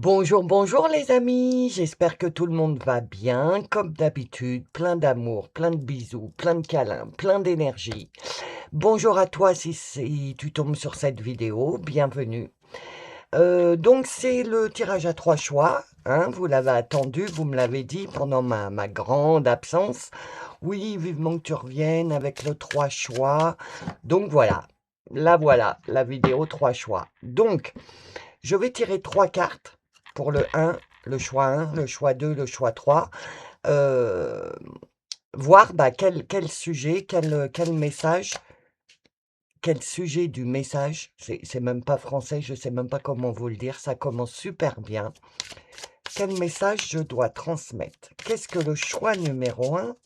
Bonjour, bonjour les amis, j'espère que tout le monde va bien, comme d'habitude, plein d'amour, plein de bisous, plein de câlins, plein d'énergie. Bonjour à toi si tu tombes sur cette vidéo, bienvenue. Donc c'est le tirage à 3 choix, hein, vous l'avez attendu, vous me l'avez dit pendant ma grande absence. Oui, vivement que tu reviennes avec le 3 choix. Donc voilà, la vidéo 3 choix. Donc, je vais tirer 3 cartes pour le 1, le choix 1, le choix 2, le choix 3. Heu, Voir, quel sujet, quel message, quel sujet du message, c'est même pas français, je sais même pas comment vous le dire, ça commence super bien. Quel message je dois transmettre? Qu'est-ce que le choix numéro 1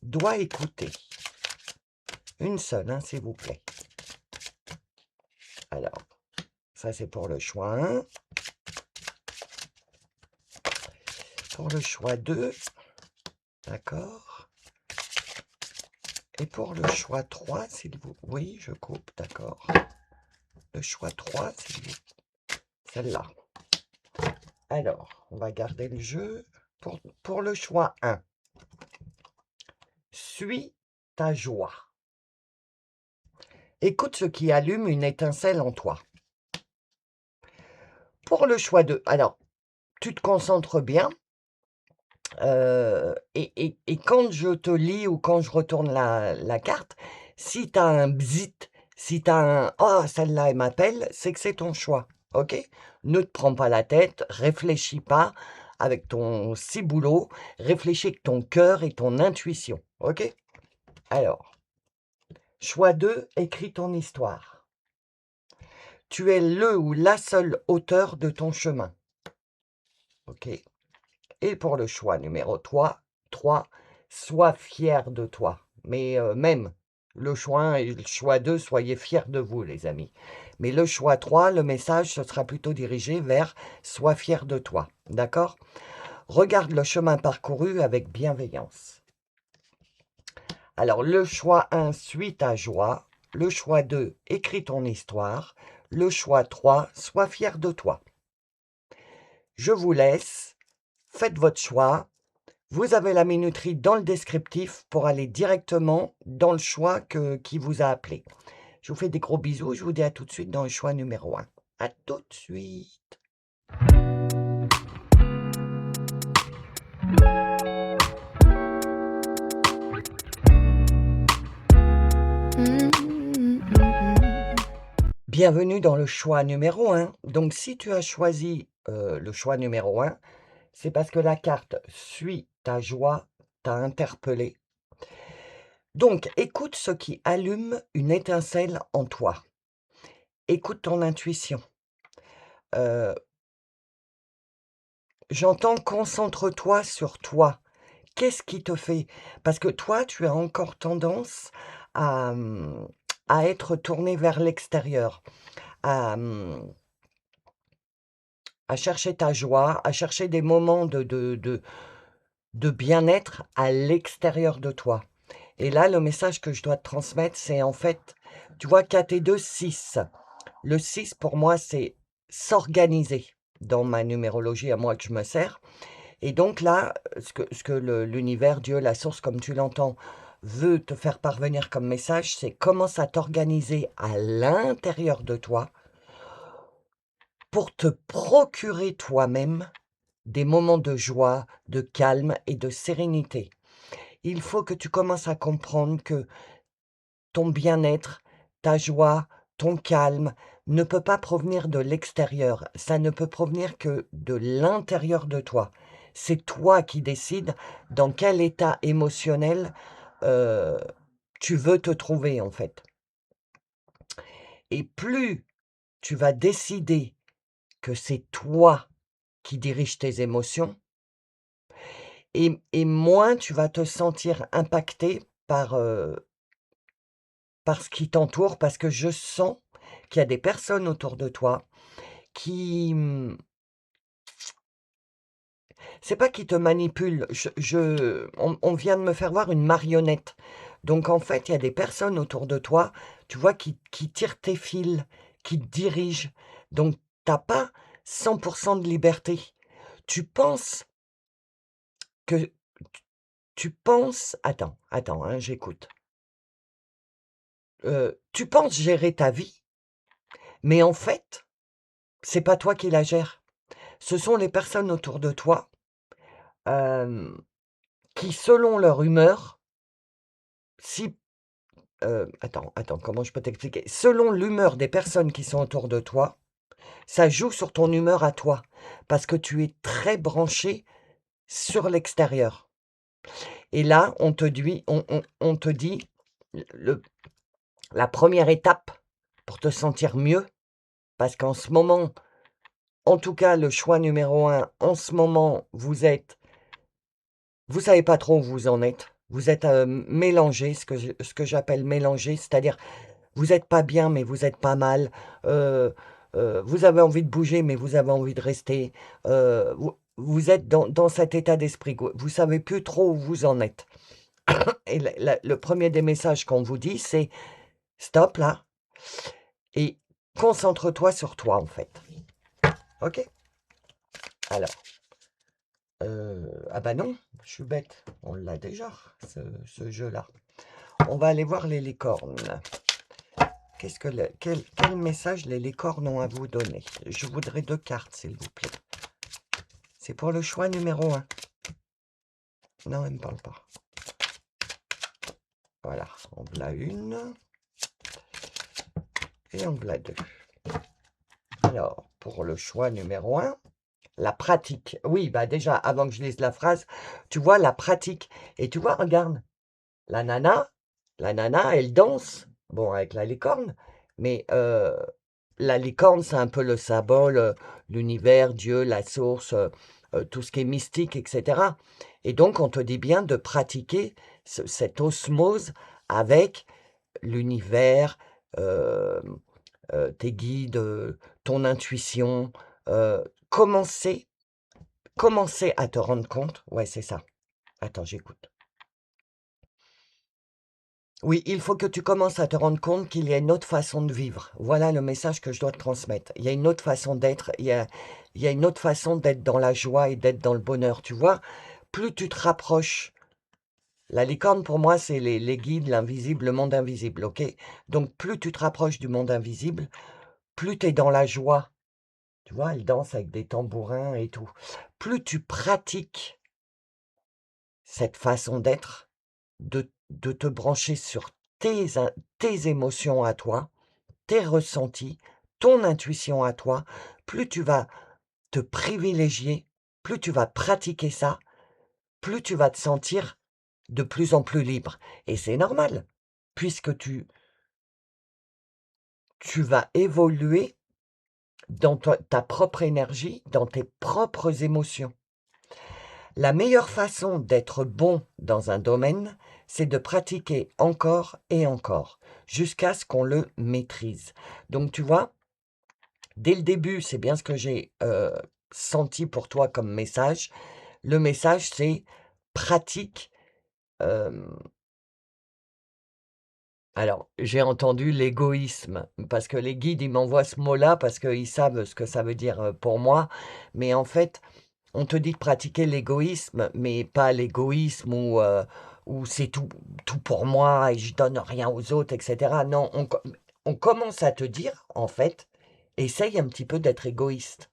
doit écouter? Une seule, hein, s'il vous plaît. Alors, ça c'est pour le choix 1. Pour le choix 2, d'accord. Et pour le choix 3, s'il vous... Oui, je coupe, d'accord. Le choix 3, s'il vous... Celle-là. Alors, on va garder le jeu. Pour le choix 1, suis ta joie. Écoute ce qui allume une étincelle en toi. Pour le choix 2, alors, tu te concentres bien. Et quand je te lis ou quand je retourne la carte, si tu as un bzit, si tu as un «Oh, celle-là, elle m'appelle», c'est que c'est ton choix, OK? Ne te prends pas la tête, réfléchis pas avec ton ciboulot, réfléchis avec ton cœur et ton intuition, OK? Alors, choix 2, écris ton histoire. Tu es le ou la seule auteur de ton chemin, OK? Et pour le choix numéro 3, sois fier de toi. Mais même, le choix 1 et le choix 2, soyez fiers de vous, les amis. Mais le choix 3, le message, ce sera plutôt dirigé vers sois fier de toi. D'accord? Regarde le chemin parcouru avec bienveillance. Alors, le choix 1, suis ta joie. Le choix 2, écris ton histoire. Le choix 3, sois fier de toi. Je vous laisse. Faites votre choix. Vous avez la minuterie dans le descriptif pour aller directement dans le choix qui vous a appelé. Je vous fais des gros bisous, je vous dis à tout de suite dans le choix numéro 1. À tout de suite. Bienvenue dans le choix numéro 1. Donc si tu as choisi le choix numéro 1, c'est parce que la carte «Suis ta joie» t'a interpellé. Donc écoute ce qui allume une étincelle en toi. Écoute ton intuition. Heu, J'entends «concentre-toi sur toi». Qu'est-ce qui te fait parce que toi, tu as encore tendance à, à être tourné vers l'extérieur, à, à chercher ta joie, à chercher des moments de bien-être à l'extérieur de toi. Et là, le message que je dois te transmettre, c'est en fait, tu vois, 4 et 2, 6. Le 6, pour moi, c'est s'organiser dans ma numérologie à moi que je me sers. Et donc là, ce que l'univers, Dieu, la source, comme tu l'entends, veut te faire parvenir comme message, c'est commence à t'organiser à l'intérieur de toi pour te procurer toi-même des moments de joie, de calme et de sérénité. Il faut que tu commences à comprendre que ton bien-être, ta joie, ton calme ne peut pas provenir de l'extérieur. Ça ne peut provenir que de l'intérieur de toi. C'est toi qui décides dans quel état émotionnel, heu, tu veux te trouver, en fait. Et plus tu vas décider que c'est toi qui dirige tes émotions et moins tu vas te sentir impacté par ce qui t'entoure, parce que je sens qu'il y a des personnes autour de toi qui, c'est pas qui te manipulent, on vient de me faire voir une marionnette. Donc en fait, il y a des personnes autour de toi, tu vois, qui tirent tes fils, qui te dirigent. Donc t'as pas 100 de liberté. Tu penses que tu penses attends, hein, j'écoute. Tu penses gérer ta vie, mais en fait, c'est pas toi qui la gères. Ce sont les personnes autour de toi, hem, qui selon leur humeur, si attends, comment je peux t'expliquer? Selon l'humeur des personnes qui sont autour de toi, ça joue sur ton humeur à toi, parce que tu es très branché sur l'extérieur et là, on te dit le la première étape pour te sentir mieux, parce qu'en ce moment, en tout cas, le choix numéro un, en ce moment, vous savez pas trop où vous en êtes. Vous êtes, mélangés, ce que j'appelle mélangés, c'est-à-dire vous êtes pas bien, mais vous êtes pas mal. Heu vous avez envie de bouger, mais vous avez envie de rester. Vous êtes dans cet état d'esprit, que vous savez plus trop où vous en êtes et le 1er des messages qu'on vous dit, c'est: «Stop là et concentre-toi sur toi, en fait». OK? Alors, ah bah non, je suis bête, on l'a déjà ce jeu-là. On va aller voir les licornes. Qu'est-ce que quel message les licornes ont à vous donner? Je voudrais 2 cartes, s'il vous plaît. C'est pour le choix numéro un. Non, elle me parle pas. Voilà, en voilà une et en voilà 2. Alors, pour le choix numéro un, la pratique. Oui, bah déjà, avant que je lise la phrase, tu vois la pratique et tu vois, regarde, la nana la nana, elle danse, bon, avec la licorne, mais la licorne, c'est un peu le symbole, l'univers, Dieu, la source, tout ce qui est mystique et cetera et donc on te dit bien de pratiquer cette osmose avec l'univers, hem, tes guides, ton intuition, commencer commencer à te rendre compte ouais, c'est ça. Attends, j'écoute. Oui, il faut que tu commences à te rendre compte qu'il y a une autre façon de vivre. Voilà le message que je dois te transmettre. Il y a une autre façon d'être, il y a une autre façon d'être dans la joie et d'être dans le bonheur, tu vois? Plus tu te rapproches la licorne pour moi, c'est les guides, l'invisible, le monde invisible, OK? Donc plus tu te rapproches du monde invisible, plus tu es dans la joie. Tu vois? Elle danse avec des tambourins et tout. Plus tu pratiques cette façon d'être, de te brancher sur tes émotions à toi, tes ressentis, ton intuition à toi, plus tu vas te privilégier, plus tu vas pratiquer ça, plus tu vas te sentir de plus en plus libre et c'est normal puisque tu vas évoluer dans ta propre énergie, dans tes propres émotions. La meilleure façon d'être bon dans un domaine, c'est de pratiquer encore et encore, jusqu'à ce qu'on le maîtrise. Donc tu vois, dès le début, c'est bien ce que j'ai, senti pour toi comme message. Le message, c'est pratique, hem, alors j'ai entendu l'égoïsme, parce que les guides, ils m'envoient ce mot-là parce qu'ils savent ce que ça veut dire, pour moi. Mais en fait, on te dit de pratiquer l'égoïsme, mais pas l'égoïsme où c'est tout pour moi et je donne rien aux autres et cetera. Non, on commence à te dire, en fait: «Essaye un petit peu d'être égoïste».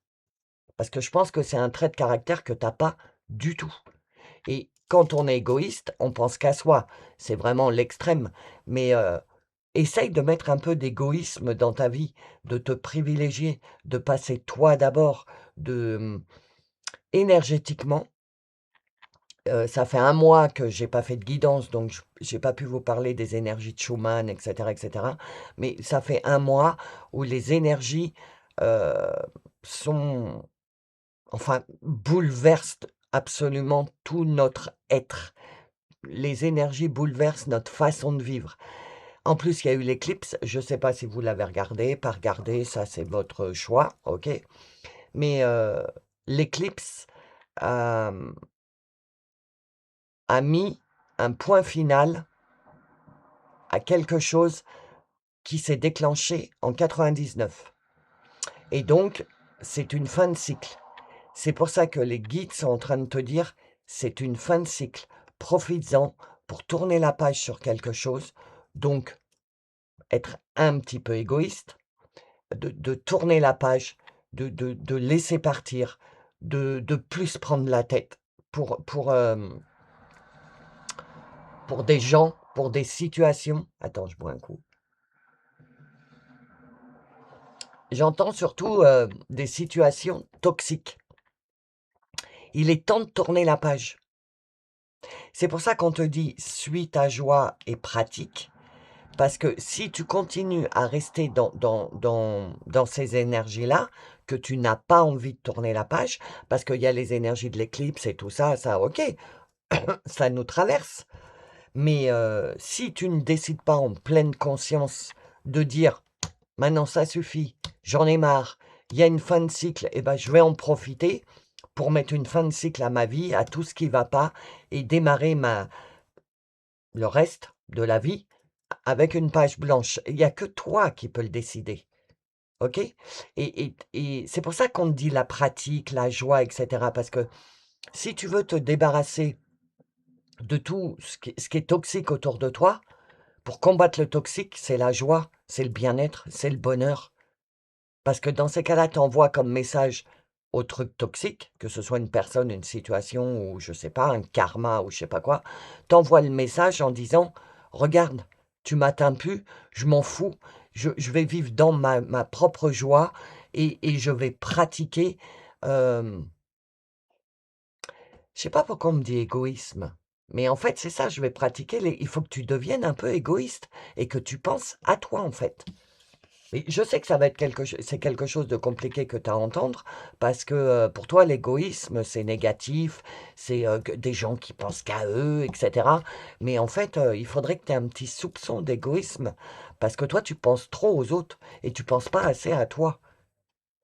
Parce que je pense que c'est un trait de caractère que tu as pas du tout et quand on est égoïste, on pense qu'à soi. C'est vraiment l'extrême, mais essaye de mettre un peu d'égoïsme dans ta vie, de te privilégier, de passer toi d'abord, énergétiquement, ça fait un mois que j'ai pas fait de guidance, donc j'ai pas pu vous parler des énergies de Schumann et cetera, mais ça fait un mois où les énergies, heu, sont enfin, bouleversent absolument tout notre être. Les énergies bouleversent notre façon de vivre. En plus, il y a eu l'éclipse, je ne sais pas si vous l'avez regardé, pas regardé, ça c'est votre choix, OK? Mais l'éclipse a, a mis un point final à quelque chose qui s'est déclenché en 99 et donc c'est une fin de cycle. C'est pour ça que les guides sont en train de te dire: «C'est une fin de cycle. Profites-en pour tourner la page sur quelque chose». Donc être un petit peu égoïste, de tourner la page, de laisser partir, de plus prendre la tête pour des gens, pour des situations. Attends, je bois un coup. J'entends surtout, des situations toxiques. Il est temps de tourner la page. C'est pour ça qu'on te dit: «Suis ta joie et pratique», parce que si tu continues à rester dans ces énergies-là, que tu n'as pas envie de tourner la page, parce qu'il y a les énergies de l'éclipse et tout ça, ça OK, ça nous traverse. Mais si tu ne décides pas en pleine conscience de dire: «Maintenant ça suffit, j'en ai marre, il y a une fin de cycle et ben, je vais en profiter pour mettre une fin de cycle à ma vie, à tout ce qui va pas et démarrer le reste de la vie avec une page blanche». Il y a que toi qui peux le décider, OK? Et c'est pour ça qu'on te dit la pratique, la joie et cetera, parce que si tu veux te débarrasser de tout ce qui est toxique autour de toi, pour combattre le toxique, c'est la joie, c'est le bien-être, c'est le bonheur. Parce que dans ces cas-là, tu envoies comme message au truc toxique, que ce soit une personne, une situation ou je sais pas, un karma ou je sais pas quoi, tu envoies le message en disant: «Regarde, tu m'atteins plus, je m'en fous, je vais vivre dans ma propre joie et je vais pratiquer». Je sais pas pourquoi on me dit égoïsme, mais en fait, c'est ça, je vais pratiquer les il faut que tu deviennes un peu égoïste et que tu penses à toi, en fait. Mais je sais que ça va être c'est quelque chose de compliqué que tu as à entendre parce que, pour toi, l'égoïsme, c'est négatif, c'est, que des gens qui pensent qu'à eux et cetera. Mais en fait, il faudrait que tu aies un petit soupçon d'égoïsme parce que toi, tu penses trop aux autres et tu penses pas assez à toi.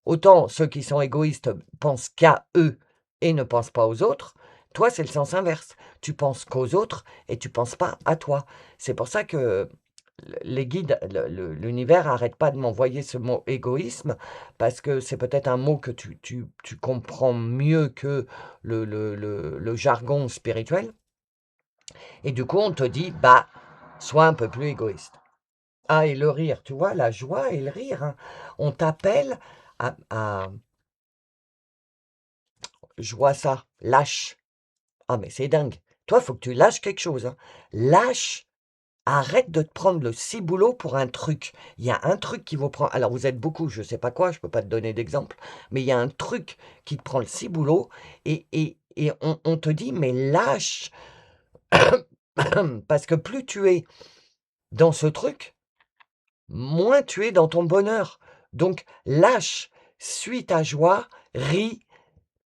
Autant ceux qui sont égoïstes pensent qu'à eux et ne pensent pas aux autres, toi, c'est le sens inverse. Tu penses qu'aux autres et tu penses pas à toi. C'est pour ça que les guides, l'univers arrête pas de m'envoyer ce mot égoïsme parce que c'est peut-être un mot que tu comprends mieux que le jargon spirituel et du coup, on te dit: «Bah, sois un peu plus égoïste». Ah et le rire, tu vois? La joie et le rire, hein. On t'appelle à je vois ça, lâche. Ah mais c'est dingue. Toi, faut que tu lâches quelque chose, hein. Lâche, arrête de te prendre le ciboulot pour un truc. Il y a un truc qui vous prend alors vous êtes beaucoup, je sais pas quoi, je peux pas te donner d'exemple, mais il y a un truc qui te prend le ciboulot et on te dit: «Mais lâche!» parce que plus tu es dans ce truc, moins tu es dans ton bonheur. Donc lâche, suis ta joie, ris,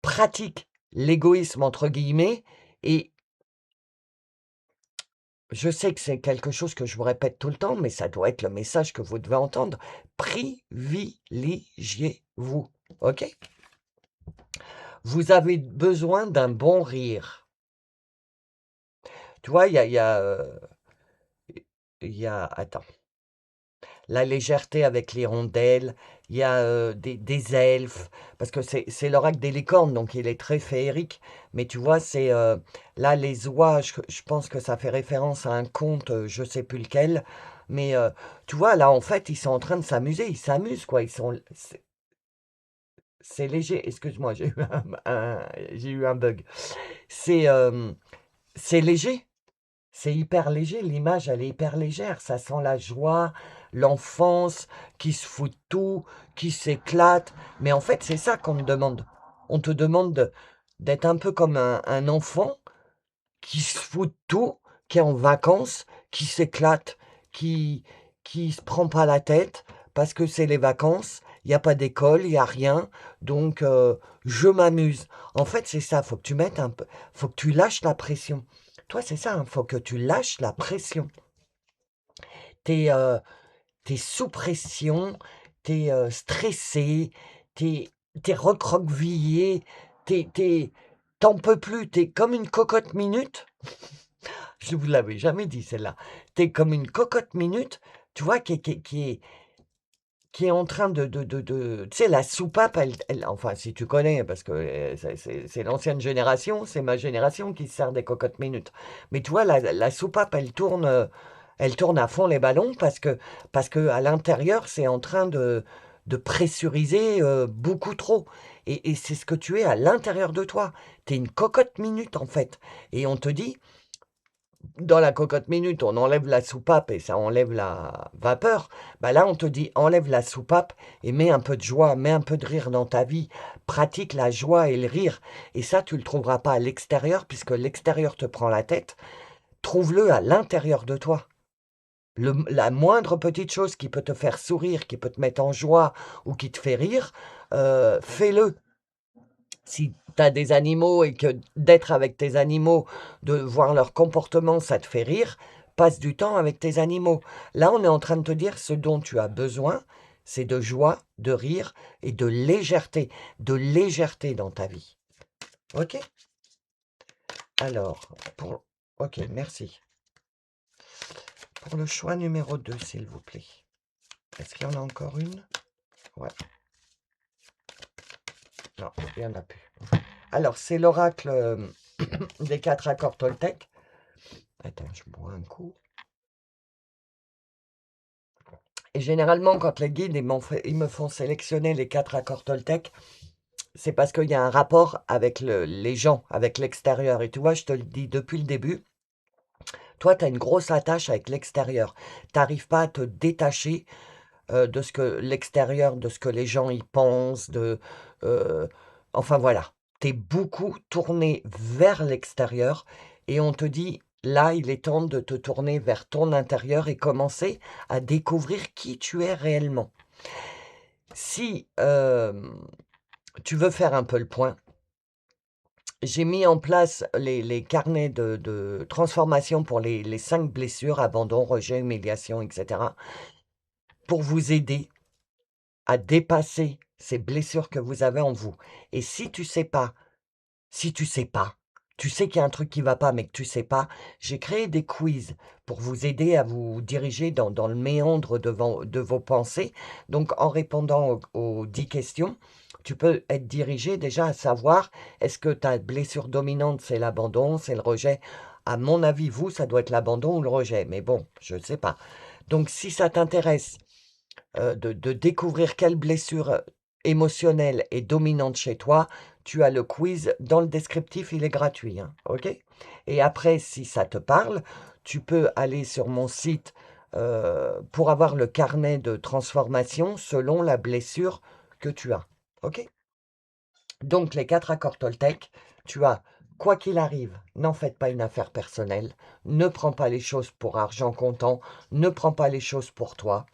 pratique «l'égoïsme» entre guillemets et je sais que c'est quelque chose que je vous répète tout le temps, mais ça doit être le message que vous devez entendre. Privilégiez-vous, OK? Vous avez besoin d'un bon rire. Tu vois, attends, la légèreté avec l'hirondelle, il y a, des elfes, parce que c'est l'oracle des licornes, donc il est très féerique. Mais tu vois, là, les oies, je pense que ça fait référence à un conte, je sais plus lequel. Mais, tu vois, là, en fait, ils sont en train de s'amuser. Ils s'amusent, quoi. C'est léger. Excuse-moi, j'ai eu j'ai eu un bug. C'est, c'est léger. C'est hyper léger, l'image elle est hyper légère, ça sent la joie, l'enfance, qui se fout de tout, qui s'éclate. Mais en fait, c'est ça qu'on te demande. On te demande d'être un peu comme un enfant qui se fout de tout, qui est en vacances, qui s'éclate, qui qui se prend pas la tête parce que c'est les vacances, il y a pas d'école, il y a rien, donc je m'amuse. En fait, c'est ça, faut que tu mettes un peu faut que tu lâches la pression. Toi, c'est ça, hein, faut que tu lâches la pression. Tu es, sous pression, tu es, stressé, tu es recroquevillé, tu peux plus, tu es comme une cocotte minute. Je vous l'avais jamais dit celle-là. Tu es comme une cocotte minute, tu vois, qui est qui est en train tu sais, la soupape, enfin, si tu connais, parce que c'est l'ancienne génération, c'est ma génération qui se sert des cocottes minutes. Mais tu vois, la soupape, elle tourne à fond les ballons parce que à l'intérieur, c'est en train de pressuriser beaucoup trop. Et c'est ce que tu es à l'intérieur de toi. Tu es une cocotte minute, en fait. Et on te dit, dans la cocotte minute, on enlève la soupape et ça enlève la vapeur. Bah là, on te dit enlève la soupape et mets un peu de joie, mets un peu de rire dans ta vie. Pratique la joie et le rire. Et ça, tu le trouveras pas à l'extérieur puisque l'extérieur te prend la tête. Trouve-le à l'intérieur de toi. La moindre petite chose qui peut te faire sourire, qui peut te mettre en joie ou qui te fait rire, fais-le. Si tu as des animaux et que d'être avec tes animaux, de voir leur comportement, ça te fait rire, passe du temps avec tes animaux. Là, on est en train de te dire ce dont tu as besoin, c'est de joie, de rire et de légèreté dans ta vie. Ok? Alors, ok, merci. Pour le choix numéro 2, s'il vous plaît. Est-ce qu'il y en a encore une? Ouais. Non, il n'y en a plus. Alors, c'est l'oracle des 4 accords Toltec. Attends, je bois un coup. Et généralement, quand les guides ils me font sélectionner les 4 accords Toltec, c'est parce qu'il y a un rapport avec les gens, avec l'extérieur. Et tu vois, je te le dis depuis le début, toi, tu as une grosse attache avec l'extérieur. Tu n'arrives pas à te détacher de ce que l'extérieur, de ce que les gens y pensent, euh, enfin voilà. Tu es beaucoup tourné vers l'extérieur et on te dit, là, il est temps de te tourner vers ton intérieur et commencer à découvrir qui tu es réellement. Si tu veux faire un peu le point, j'ai mis en place les carnets de transformation pour les 5 blessures, abandon, rejet, humiliation, etc., pour vous aider à dépasser ces blessures que vous avez en vous. Et si tu sais pas, tu sais qu'il y a un truc qui va pas, mais que tu sais pas, j'ai créé des quiz pour vous aider à vous diriger dans le méandre de vos pensées. Donc, en répondant aux 10 questions, tu peux être dirigé déjà à savoir, est-ce que ta blessure dominante, c'est l'abandon, c'est le rejet? À mon avis, vous, ça doit être l'abandon ou le rejet. Mais bon, je ne sais pas. Donc, si ça t'intéresse, de découvrir quelle blessure émotionnelle est dominante chez toi, tu as le quiz dans le descriptif, il est gratuit, hein, ok? Et après, si ça te parle, tu peux aller sur mon site pour avoir le carnet de transformation selon la blessure que tu as, ok? Donc, les 4 accords Toltec, tu as quoi qu'il arrive, n'en faites pas une affaire personnelle, ne prends pas les choses pour argent comptant, ne prends pas les choses pour toi,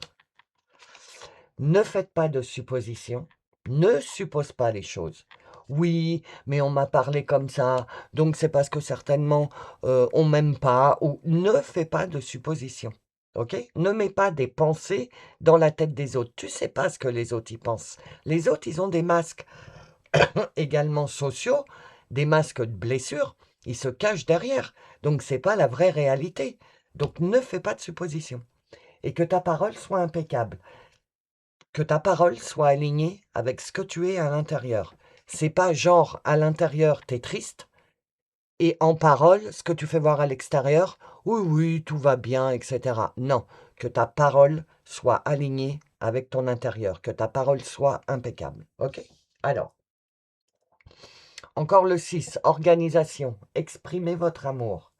ne faites pas de suppositions, ne suppose pas les choses. Oui, mais on m'a parlé comme ça, donc c'est parce que certainement on m'aime pas, ou ne fais pas de suppositions. Ok? Ne mets pas des pensées dans la tête des autres. Tu sais pas ce que les autres y pensent. Les autres, ils ont des masques également sociaux, des masques de blessures. Ils se cachent derrière. Donc c'est pas la vraie réalité. Donc ne fais pas de suppositions. Et que ta parole soit impeccable. Que ta parole soit alignée avec ce que tu es à l'intérieur. C'est pas genre à l'intérieur t'es triste et en parole ce que tu fais voir à l'extérieur, oui oui tout va bien, etc. Non, que ta parole soit alignée avec ton intérieur, que ta parole soit impeccable. Ok? Alors, encore le 6, organisation, exprimez votre amour.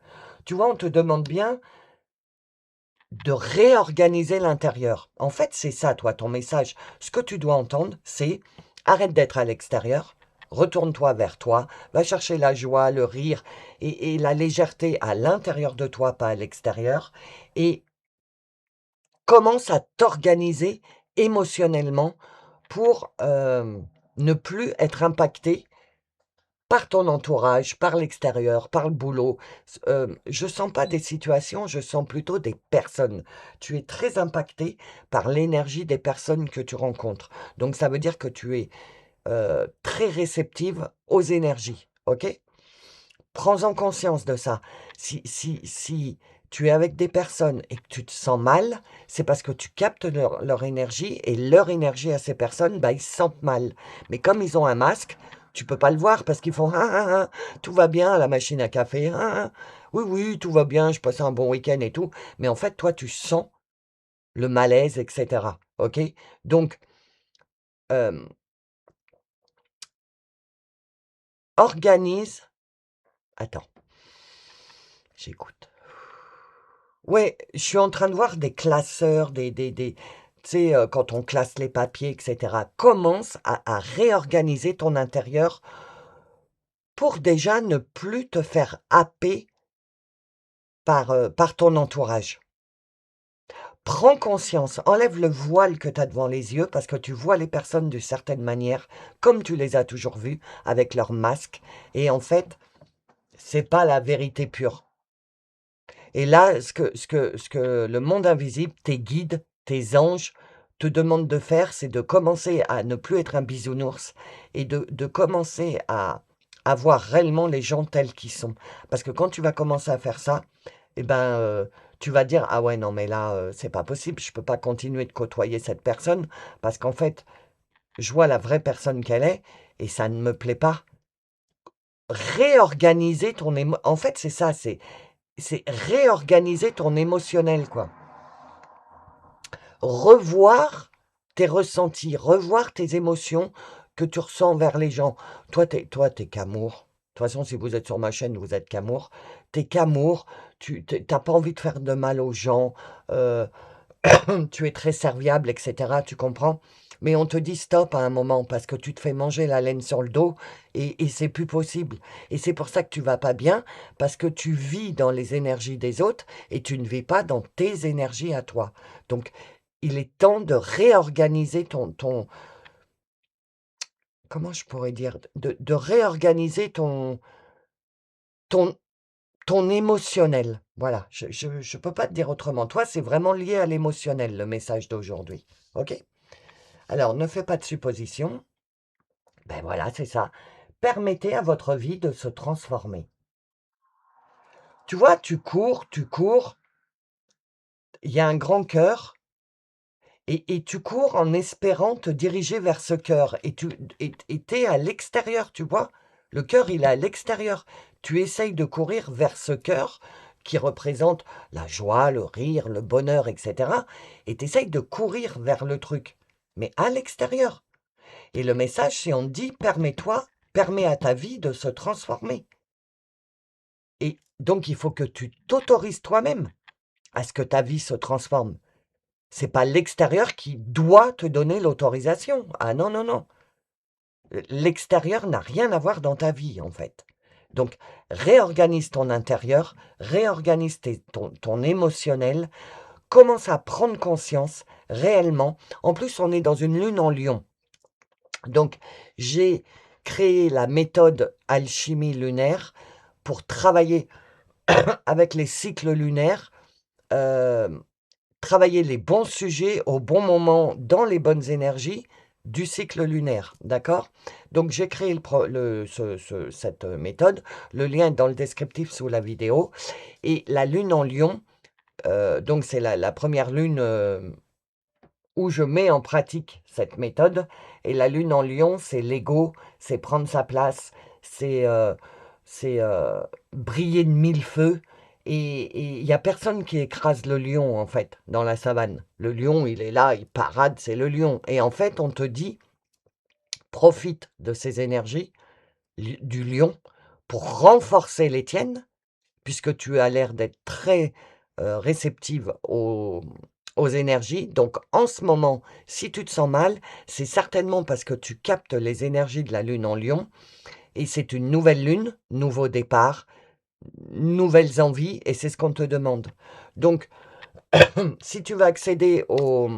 Tu vois, on te demande bien de réorganiser l'intérieur. En fait, c'est ça, toi, ton message. Ce que tu dois entendre, c'est arrête d'être à l'extérieur, retourne-toi vers toi, va chercher la joie, le rire et la légèreté à l'intérieur de toi, pas à l'extérieur, et commence à t'organiser émotionnellement pour ne plus être impacté par ton entourage, par l'extérieur, par le boulot. Je sens pas des situations, je sens plutôt des personnes. Tu es très impacté par l'énergie des personnes que tu rencontres. Donc ça veut dire que tu es très réceptive aux énergies, ok? Prends-en conscience de ça. Si tu es avec des personnes et que tu te sens mal, c'est parce que tu captes leur énergie et leur énergie à ces personnes, bah, ils se sentent mal. Mais comme ils ont un masque, tu peux pas le voir parce qu'ils font: «Ah, ah, ah, tout va bien à la machine à café. Ah, ah, oui, oui, tout va bien, je passe un bon week-end et tout». Mais en fait, toi, tu sens le malaise et cetera, OK? Donc, hem, organise attends, j'écoute. Ouais, je suis en train de voir des classeurs, des tu sais, quand on classe les papiers et cetera. Commence à réorganiser ton intérieur pour déjà ne plus te faire happer par ton entourage. Prends conscience, enlève le voile que tu as devant les yeux parce que tu vois les personnes d'une certaine manière, comme tu les as toujours vues, avec leur masque et en fait, c'est pas la vérité pure. Et là, ce que le monde invisible, tes guides, tes anges, te demandent de faire, c'est de commencer à ne plus être un bisounours et de commencer à voir réellement les gens tels qu'ils sont. Parce que quand tu vas commencer à faire ça, et ben, tu vas dire: «Ah ouais, non, mais là, c'est pas possible, je peux pas continuer de côtoyer cette personne parce qu'en fait, je vois la vraie personne qu'elle est et ça ne me plaît pas». Réorganiser ton en fait, c'est ça, c'est réorganiser ton émotionnel, quoi. Revoir tes ressentis, revoir tes émotions que tu ressens vers les gens. Toi, t'es qu'amour. De toute façon, si vous êtes sur ma chaîne, vous êtes qu'amour. T'es qu'amour, tu pas envie de faire de mal aux gens, heu tu es très serviable et cetera, tu comprends? Mais on te dit: «Stop» à un moment parce que tu te fais manger la laine sur le dos et c'est plus possible et c'est pour ça que tu vas pas bien parce que tu vis dans les énergies des autres et tu ne vis pas dans tes énergies à toi. Donc il est temps de réorganiser ton comment je pourrais dire? De réorganiser ton ton émotionnel. Voilà, je peux pas te dire autrement. Toi, c'est vraiment lié à l'émotionnel, le message d'aujourd'hui, OK? Alors, ne fais pas de suppositions. Ben voilà, c'est ça. Permettez à votre vie de se transformer. Tu vois, tu cours, il y a un grand cœur et tu cours en espérant te diriger vers ce cœur et tu à l'extérieur, tu vois? Le cœur, il est à l'extérieur. Tu essayes de courir vers ce cœur qui représente la joie, le rire, le bonheur et cetera et tu essayes de courir vers le truc, mais à l'extérieur. Et le message, c'est on te dit: «Permets-toi, permets à ta vie de se transformer» et donc il faut que tu t'autorises toi-même à ce que ta vie se transforme. C'est pas l'extérieur qui doit te donner l'autorisation. Ah non, non, non. L'extérieur n'a rien à voir dans ta vie, en fait. Donc réorganise ton intérieur, réorganise ton émotionnel, commence à prendre conscience réellement. En plus, on est dans une lune en Lion. Donc, j'ai créé la méthode alchimie lunaire pour travailler avec les cycles lunaires, hem, travailler les bons sujets au bon moment dans les bonnes énergies du cycle lunaire, d'accord? Donc j'ai créé cette, méthode. Le lien est dans le descriptif sous la vidéo et la lune en Lion, donc c'est la 1re lune, où je mets en pratique cette méthode et la lune en Lion, c'est l'ego, c'est prendre sa place, c'est, heu c'est briller de mille feux et il y a personne qui écrase le lion, en fait, dans la savane. Le lion, il est là, il parade, c'est le lion et en fait, on te dit: «Profite de ces énergies du lion pour renforcer les tiennes puisque tu as l'air d'être très, réceptive aux énergies. Donc en ce moment, si tu te sens mal, c'est certainement parce que tu captes les énergies de la lune en Lion et c'est une nouvelle lune, nouveau départ, nouvelles envies et c'est ce qu'on te demande. Donc si tu veux accéder au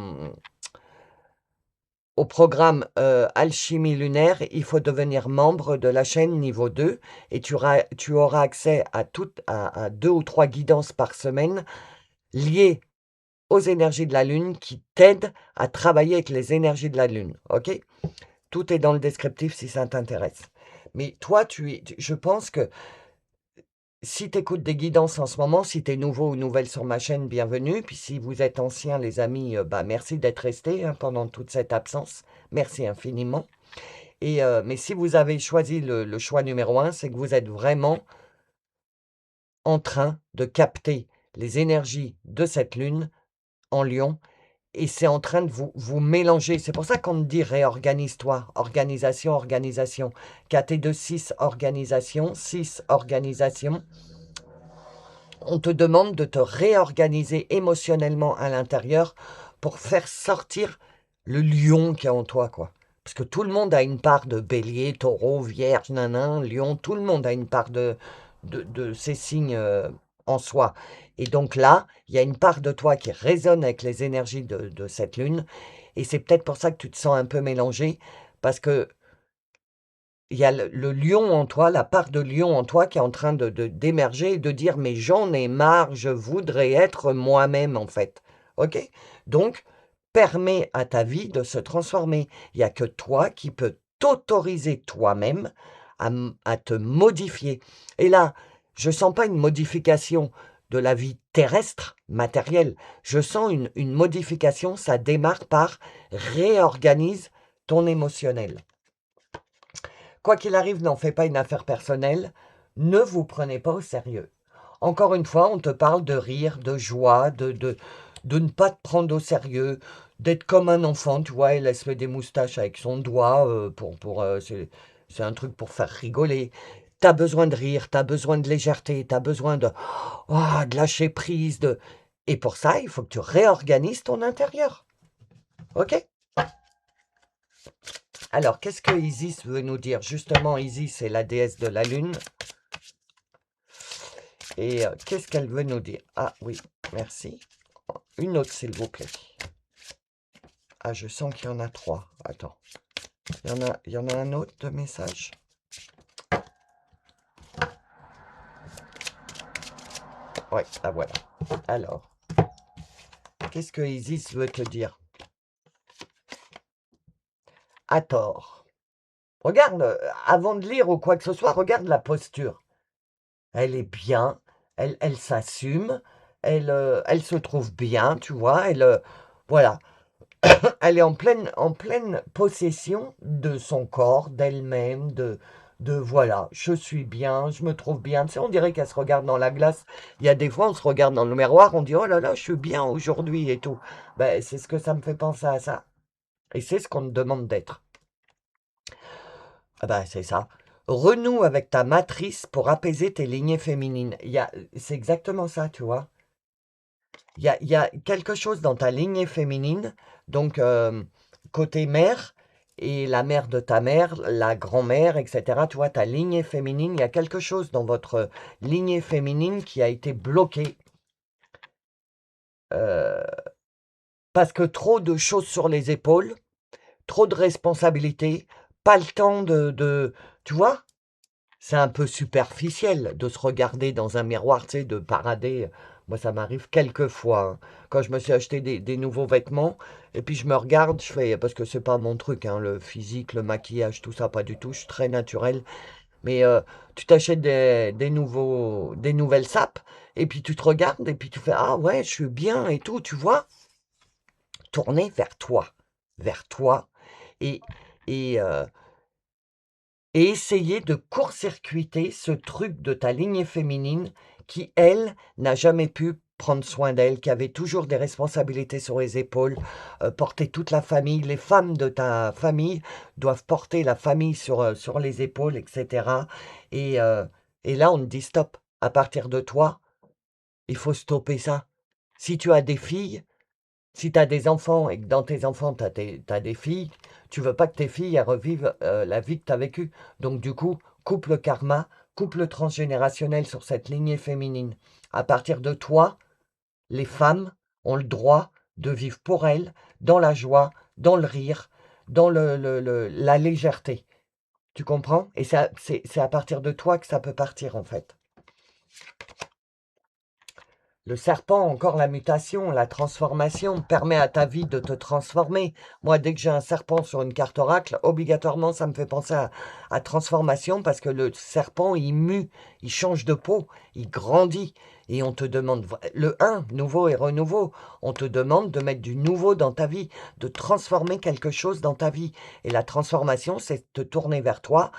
programme, Alchimie lunaire, il faut devenir membre de la chaîne niveau 2 et tu auras accès à 2 ou 3 guidances par semaine liées aux énergies de la Lune qui t'aident à travailler avec les énergies de la Lune, OK? Tout est dans le descriptif si ça t'intéresse. Mais toi, je pense que si tu écoutes des guidances en ce moment, si tu es nouveau ou nouvelle sur ma chaîne, bienvenue. Puis si vous êtes anciens, les amis, bah, merci d'être restés hein, pendant toute cette absence. Merci infiniment. Mais si vous avez choisi le choix numéro un, c'est que vous êtes vraiment en train de capter les énergies de cette lune en Lion et c'est en train de vous mélanger. C'est pour ça qu'on te dit réorganise-toi. Organisation, organisation. 4 et 2, 6, organisation. 6, organisation. On te demande de te réorganiser émotionnellement à l'intérieur pour faire sortir le lion qui est en toi, quoi. Parce que tout le monde a une part de bélier, taureau, vierge, nanin, lion. Tout le monde a une part de ces signes en soi. Et donc là, il y a une part de toi qui résonne avec les énergies de cette lune. Et c'est peut-être pour ça que tu te sens un peu mélangé. Parce que il y a le lion en toi, la part de lion en toi qui est en train d'émerger et de dire: «Mais j'en ai marre, je voudrais être moi-même, en fait». OK? Donc, permets à ta vie de se transformer. Il y a que toi qui peux t'autoriser toi-même à te modifier. Et là, je sens pas une modification de la vie terrestre, matérielle. Je sens une modification, ça démarre par: réorganise ton émotionnel. Quoi qu'il arrive, n'en fais pas une affaire personnelle. Ne vous prenez pas au sérieux. Encore une fois, on te parle de rire, de joie, de ne pas te prendre au sérieux, d'être comme un enfant, tu vois, elle se fait des moustaches avec son doigt, c'est un truc pour faire rigoler. T'as besoin de rire, t'as besoin de légèreté, t'as besoin de lâcher prise. Et pour ça, il faut que tu réorganises ton intérieur. OK? Alors, qu'est-ce que Isis veut nous dire? Justement, Isis est la déesse de la lune. Et qu'est-ce qu'elle veut nous dire? Ah oui, merci. Une autre, s'il vous plaît. Ah, je sens qu'il y en a trois. Attends. Il y en a un autre de message? Ouais, ah voilà. Alors, qu'est-ce que Isis veut te dire? À tort. Regarde, avant de lire ou quoi que ce soit, regarde la posture. Elle est bien, elle s'assume, elle se trouve bien, tu vois, voilà. Elle est en pleine possession de son corps, d'elle-même, voilà, je suis bien, je me trouve bien. Tu sais, on dirait qu'elle se regarde dans la glace. Il y a des fois, on se regarde dans le miroir, on dit, oh là là, je suis bien aujourd'hui et tout. Ben, c'est ce que ça me fait penser à ça. Et c'est ce qu'on te demande d'être. Ah ben, c'est ça. Renoue avec ta matrice pour apaiser tes lignées féminines. C'est exactement ça, tu vois. Il y a quelque chose dans ta lignée féminine, donc côté mère, et la mère de ta mère, la grand-mère, etc. Tu vois, ta lignée féminine, il y a quelque chose dans votre lignée féminine qui a été bloqué euh, parce que trop de choses sur les épaules, trop de responsabilités, pas le temps tu vois? C'est un peu superficiel de se regarder dans un miroir, tu sais, de parader. Moi, ça m'arrive quelques fois, hein. Quand je me suis acheté des nouveaux vêtements, et puis je me regarde, je fais, parce que c'est pas mon truc, hein, le physique, le maquillage, tout ça, pas du tout, je suis très naturel. Mais tu t'achètes des nouvelles sapes, et puis tu te regardes, et puis tu fais, ah ouais, je suis bien et tout, tu vois. Tourner vers toi, et, et, euh, et essayer de court-circuiter ce truc de ta lignée féminine qui, elle, n'a jamais pu prendre soin d'elle, qui avait toujours des responsabilités sur les épaules, porter toute la famille. Les femmes de ta famille doivent porter la famille sur les épaules, etc. Et, euh, et là, on te dit stop. À partir de toi, il faut stopper ça. Si tu as des filles, si tu as des enfants et que dans tes enfants, tu as des filles, tu veux pas que tes filles elles revivent la vie que tu as vécue. Donc du coup, coupe le karma, coupe le transgénérationnel sur cette lignée féminine. À partir de toi, les femmes ont le droit de vivre pour elles, dans la joie, dans le rire, dans la légèreté. Tu comprends? Et ça, c'est à partir de toi que ça peut partir en fait. Le serpent, encore la mutation, la transformation, permet à ta vie de te transformer. Moi, dès que j'ai un serpent sur une carte oracle, obligatoirement, ça me fait penser à transformation parce que le serpent, il mue, il change de peau, il grandit. Et on te demande, le un, nouveau et renouveau, on te demande de mettre du nouveau dans ta vie, de transformer quelque chose dans ta vie. Et la transformation, c'est te tourner vers toi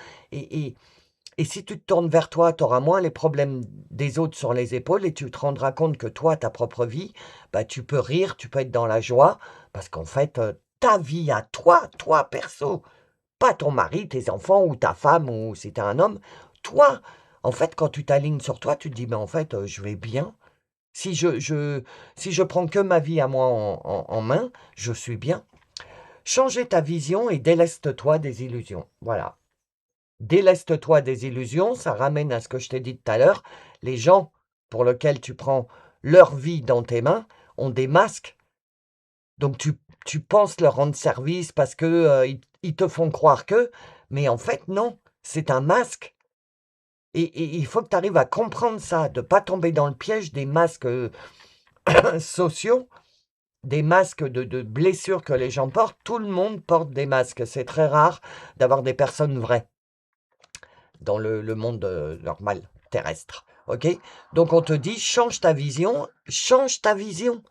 et si tu te tournes vers toi, tu auras moins les problèmes des autres sur les épaules et tu te rendras compte que toi, ta propre vie, bah, tu peux rire, tu peux être dans la joie, parce qu'en fait, ta vie à toi, toi perso, pas ton mari, tes enfants ou ta femme ou si tu es un homme, toi, en fait, quand tu t'alignes sur toi, tu te dis, mais en fait, je vais bien. Si je prends que ma vie à moi en main, je suis bien. Changer ta vision et déleste-toi des illusions. Voilà. Déleste-toi des illusions, ça ramène à ce que je t'ai dit tout à l'heure. Les gens pour lesquels tu prends leur vie dans tes mains ont des masques. Donc tu penses leur rendre service parce que ils te font croire que, mais en fait non, c'est un masque. Et il faut que tu arrives à comprendre ça, de ne pas tomber dans le piège des masques sociaux, des masques de blessures que les gens portent. Tout le monde porte des masques. C'est très rare d'avoir des personnes vraies dans le monde normal, terrestre. Ok? Donc on te dit, change ta vision, change ta vision.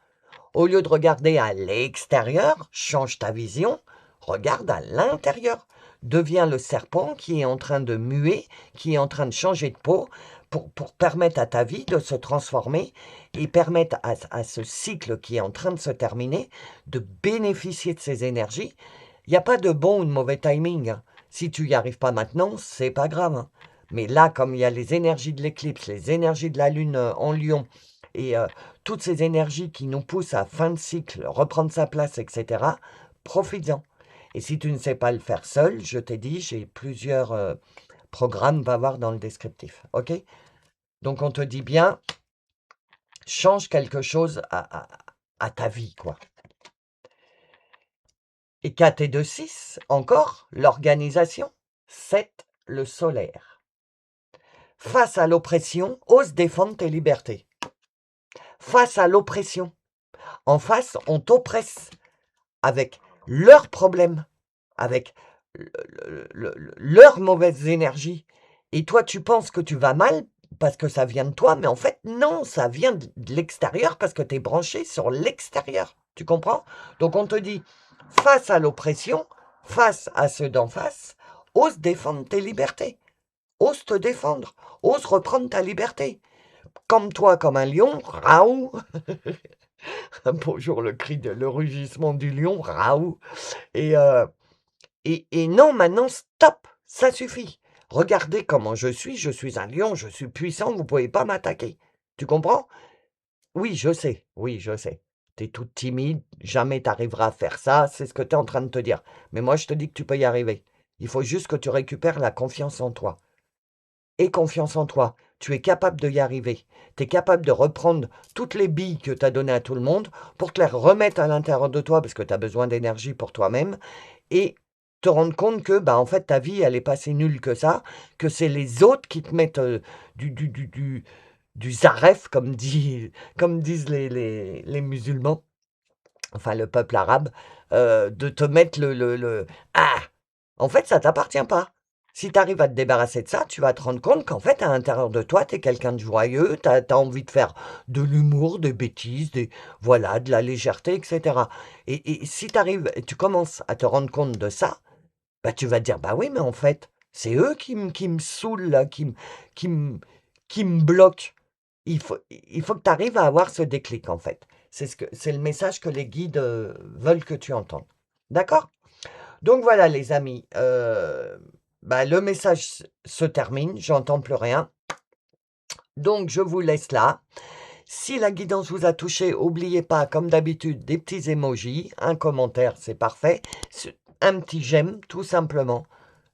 Au lieu de regarder à l'extérieur, change ta vision, regarde à l'intérieur. Deviens le serpent qui est en train de muer, qui est en train de changer de peau pour permettre à ta vie de se transformer et permettre à ce cycle qui est en train de se terminer de bénéficier de ces énergies. Il n'y a pas de bon ou de mauvais timing, hein. Si tu n'y arrives pas maintenant, c'est pas grave, hein. Mais là, comme il y a les énergies de l'éclipse, les énergies de la Lune en Lion, et toutes ces énergies qui nous poussent à fin de cycle, reprendre sa place, etc., profites-en. Et si tu ne sais pas le faire seul, je t'ai dit, j'ai plusieurs programmes, va voir dans le descriptif. Ok? Donc on te dit bien, change quelque chose à ta vie, quoi. Et 4 et 2, 6, encore, l'organisation. 7, le solaire. Face à l'oppression, ose défendre tes libertés. Face à l'oppression. En face, on t'oppresse avec leurs problèmes, avec leurs mauvaises énergies. Et toi, tu penses que tu vas mal parce que ça vient de toi, mais en fait, non, ça vient de l'extérieur parce que tu es branché sur l'extérieur. Tu comprends? Donc on te dit, face à l'oppression, face à ceux d'en face, ose défendre tes libertés. Ose te défendre. Ose reprendre ta liberté. Comme toi, comme un lion, raou. Bonjour le rugissement du lion, raou. Et, et non, maintenant, stop, ça suffit. Regardez comment je suis un lion, je suis puissant, vous ne pouvez pas m'attaquer. Tu comprends? Oui, je sais. Tu es toute timide, jamais tu arriveras à faire ça, c'est ce que tu es en train de te dire. Mais moi, je te dis que tu peux y arriver. Il faut juste que tu récupères la confiance en toi. Et confiance en toi. Tu es capable de y arriver. Tu es capable de reprendre toutes les billes que tu as données à tout le monde pour te les remettre à l'intérieur de toi parce que tu as besoin d'énergie pour toi-même et te rendre compte que bah, en fait, ta vie, elle est pas si nulle que ça, que c'est les autres qui te mettent du, du, du, du, du zaref, comme disent les musulmans, enfin le peuple arabe, de te mettre Ah! En fait, ça t'appartient pas. Si tu arrives à te débarrasser de ça, tu vas te rendre compte qu'en fait, à l'intérieur de toi, tu es quelqu'un de joyeux, tu as envie de faire de l'humour, des bêtises, voilà, de la légèreté, etc. Et si tu arrives, tu commences à te rendre compte de ça, bah, tu vas te dire, bah oui, mais en fait, c'est eux qui me saoulent, là, qui me bloquent. Il faut que tu arrives à avoir ce déclic, en fait. C'est le message que les guides veulent que tu entendes. D'accord? Donc voilà, les amis, bah, le message se termine, j'entends plus rien. Donc je vous laisse là. Si la guidance vous a touché, n'oubliez pas, comme d'habitude, des petits emojis, un commentaire, c'est parfait, un petit j'aime, tout simplement,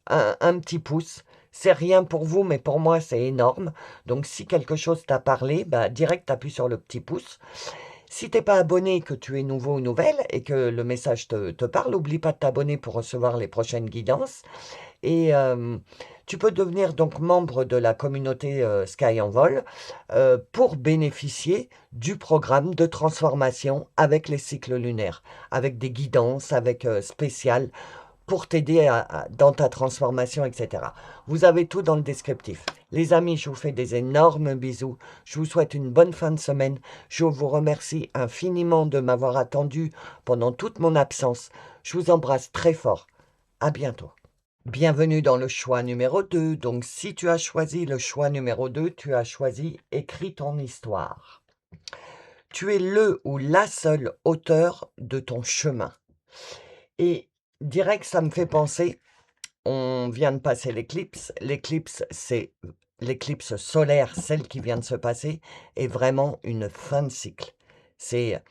un petit pouce. C'est rien pour vous, mais pour moi, c'est énorme. Donc si quelque chose t'a parlé, bah, direct, appuie sur le petit pouce. Si t'es pas abonné, que tu es nouveau ou nouvelle et que le message te parle, n'oublie pas de t'abonner pour recevoir les prochaines guidances. Et Tu peux devenir donc membre de la communauté Sky en Vol pour bénéficier du programme de transformation avec les cycles lunaires, avec des guidances, avec spéciales pour t'aider dans ta transformation, etc. Vous avez tout dans le descriptif. Les amis, je vous fais des énormes bisous. Je vous souhaite une bonne fin de semaine. Je vous remercie infiniment de m'avoir attendu pendant toute mon absence. Je vous embrasse très fort. À bientôt. Bienvenue dans le choix numéro 2. Donc, si tu as choisi le choix numéro 2, tu as choisi écris ton histoire. Tu es le ou la seule auteur de ton chemin. Et direct, ça me fait penser, on vient de passer l'éclipse. L'éclipse, c'est l'éclipse solaire, celle qui vient de se passer, est vraiment une fin de cycle. C'est,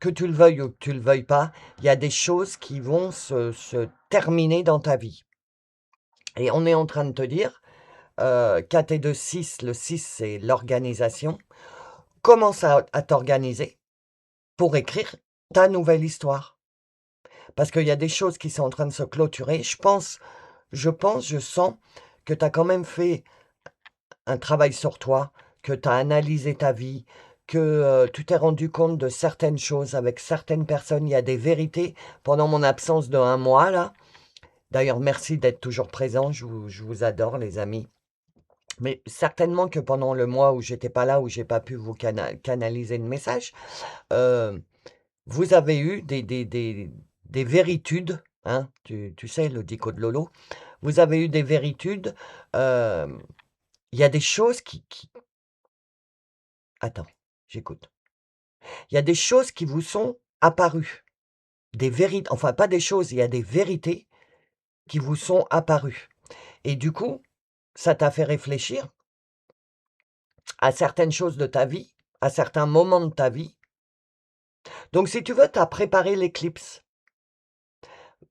que tu le veuilles ou que tu le veuilles pas, il y a des choses qui vont se terminer dans ta vie. Et on est en train de te dire, 4 et 2, 6, le 6, c'est l'organisation. Commence à t'organiser pour écrire ta nouvelle histoire. Parce qu'il y a des choses qui sont en train de se clôturer. Je sens que tu as quand même fait un travail sur toi, que tu as analysé ta vie, que tu t'es rendu compte de certaines choses avec certaines personnes. Il y a des vérités pendant mon absence de 1 mois, là. D'ailleurs, merci d'être toujours présent. Je vous adore, les amis. Mais certainement que pendant le mois où j'étais pas là, où j'ai pas pu vous canaliser le message, euh, vous avez eu des véritudes, hein, tu sais, le dico de Lolo. Vous avez eu des véritudes. Il y a des choses qui... Attends, j'écoute. Il y a des choses qui vous sont apparues. Des vérités, enfin pas des choses, il y a des vérités qui vous sont apparues. Et du coup, ça t'a fait réfléchir à certaines choses de ta vie, à certains moments de ta vie. Donc si tu veux, tu as préparé l'éclipse.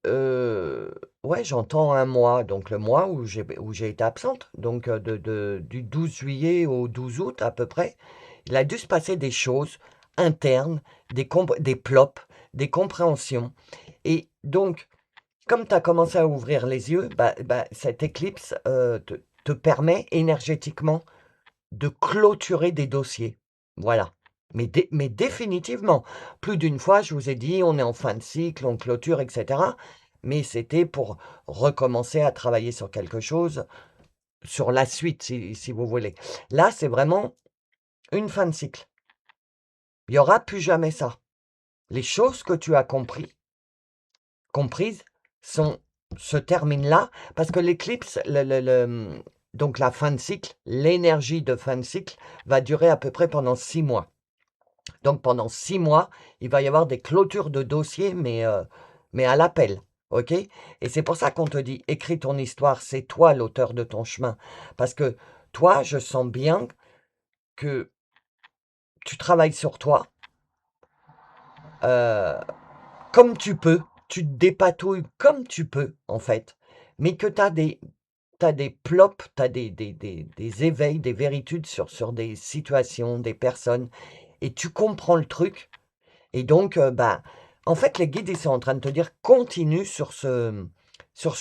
Ouais, j'entends 1 mois, donc le mois où j'ai été absente, donc du 12 juillet au 12 août à peu près. Il a dû se passer des choses internes, des plops, des compréhensions. Et donc, comme tu as commencé à ouvrir les yeux, cette éclipse te permet énergétiquement de clôturer des dossiers. Voilà. Mais définitivement, plus d'une fois, je vous ai dit, on est en fin de cycle, on clôture, etc. Mais c'était pour recommencer à travailler sur quelque chose, sur la suite, si vous voulez. Là, c'est vraiment une fin de cycle. Il n'y aura plus jamais ça. Les choses que tu as comprises se terminent là, parce que l'éclipse, donc la fin de cycle, l'énergie de fin de cycle va durer à peu près pendant 6 mois. Donc pendant 6 mois, il va y avoir des clôtures de dossiers, mais à l'appel, ok? Et c'est pour ça qu'on te dit, écris ton histoire, c'est toi l'auteur de ton chemin. Parce que toi, je sens bien que tu travailles sur toi euh, comme tu peux, tu te dépatouilles comme tu peux, en fait, mais que tu as des plops, tu as des éveils, des véritudes sur des situations, des personnes, et tu comprends le truc. Et donc, en fait, les guides, ils sont en train de te dire, continue sur ce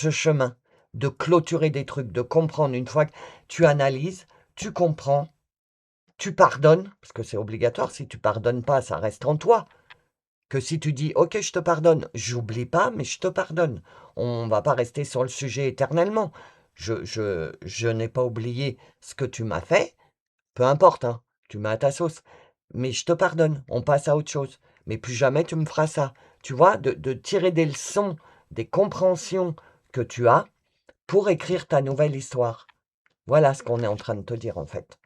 chemin, de clôturer des trucs, de comprendre. Une fois que tu analyses, tu comprends, tu pardonnes, parce que c'est obligatoire, si tu pardonnes pas, ça reste en toi. Que si tu dis, ok, je te pardonne, j'oublie pas, mais je te pardonne. On va pas rester sur le sujet éternellement. Je n'ai pas oublié ce que tu m'as fait, peu importe, hein, tu mets à ta sauce. Mais je te pardonne, on passe à autre chose. Mais plus jamais tu me feras ça. Tu vois, de tirer des leçons, des compréhensions que tu as pour écrire ta nouvelle histoire. Voilà ce qu'on est en train de te dire en fait.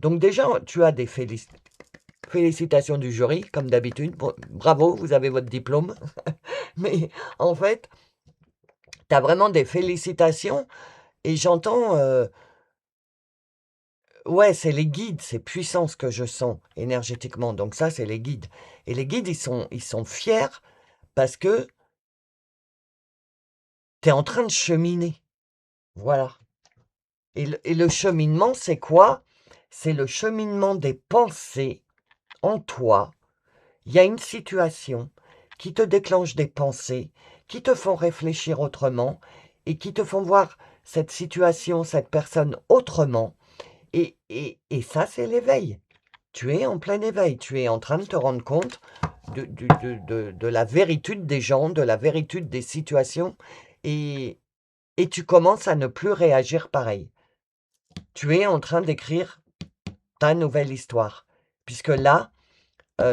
Donc déjà, tu as des félicitations du jury, comme d'habitude. Bravo, vous avez votre diplôme. Mais en fait, tu as vraiment des félicitations et j'entends... ouais, c'est les guides, c'est puissant ce que je sens énergétiquement. Donc ça, c'est les guides. Et les guides, ils sont fiers parce que tu es en train de cheminer. Voilà. Et le cheminement, c'est quoi? C'est le cheminement des pensées en toi. Il y a une situation qui te déclenche des pensées, qui te font réfléchir autrement et qui te font voir cette situation, cette personne autrement et ça, c'est l'éveil. Tu es en plein éveil, tu es en train de te rendre compte de la véritude des gens, de la véritude des situations et tu commences à ne plus réagir pareil. Tu es en train d'écrire ta nouvelle histoire puisque là,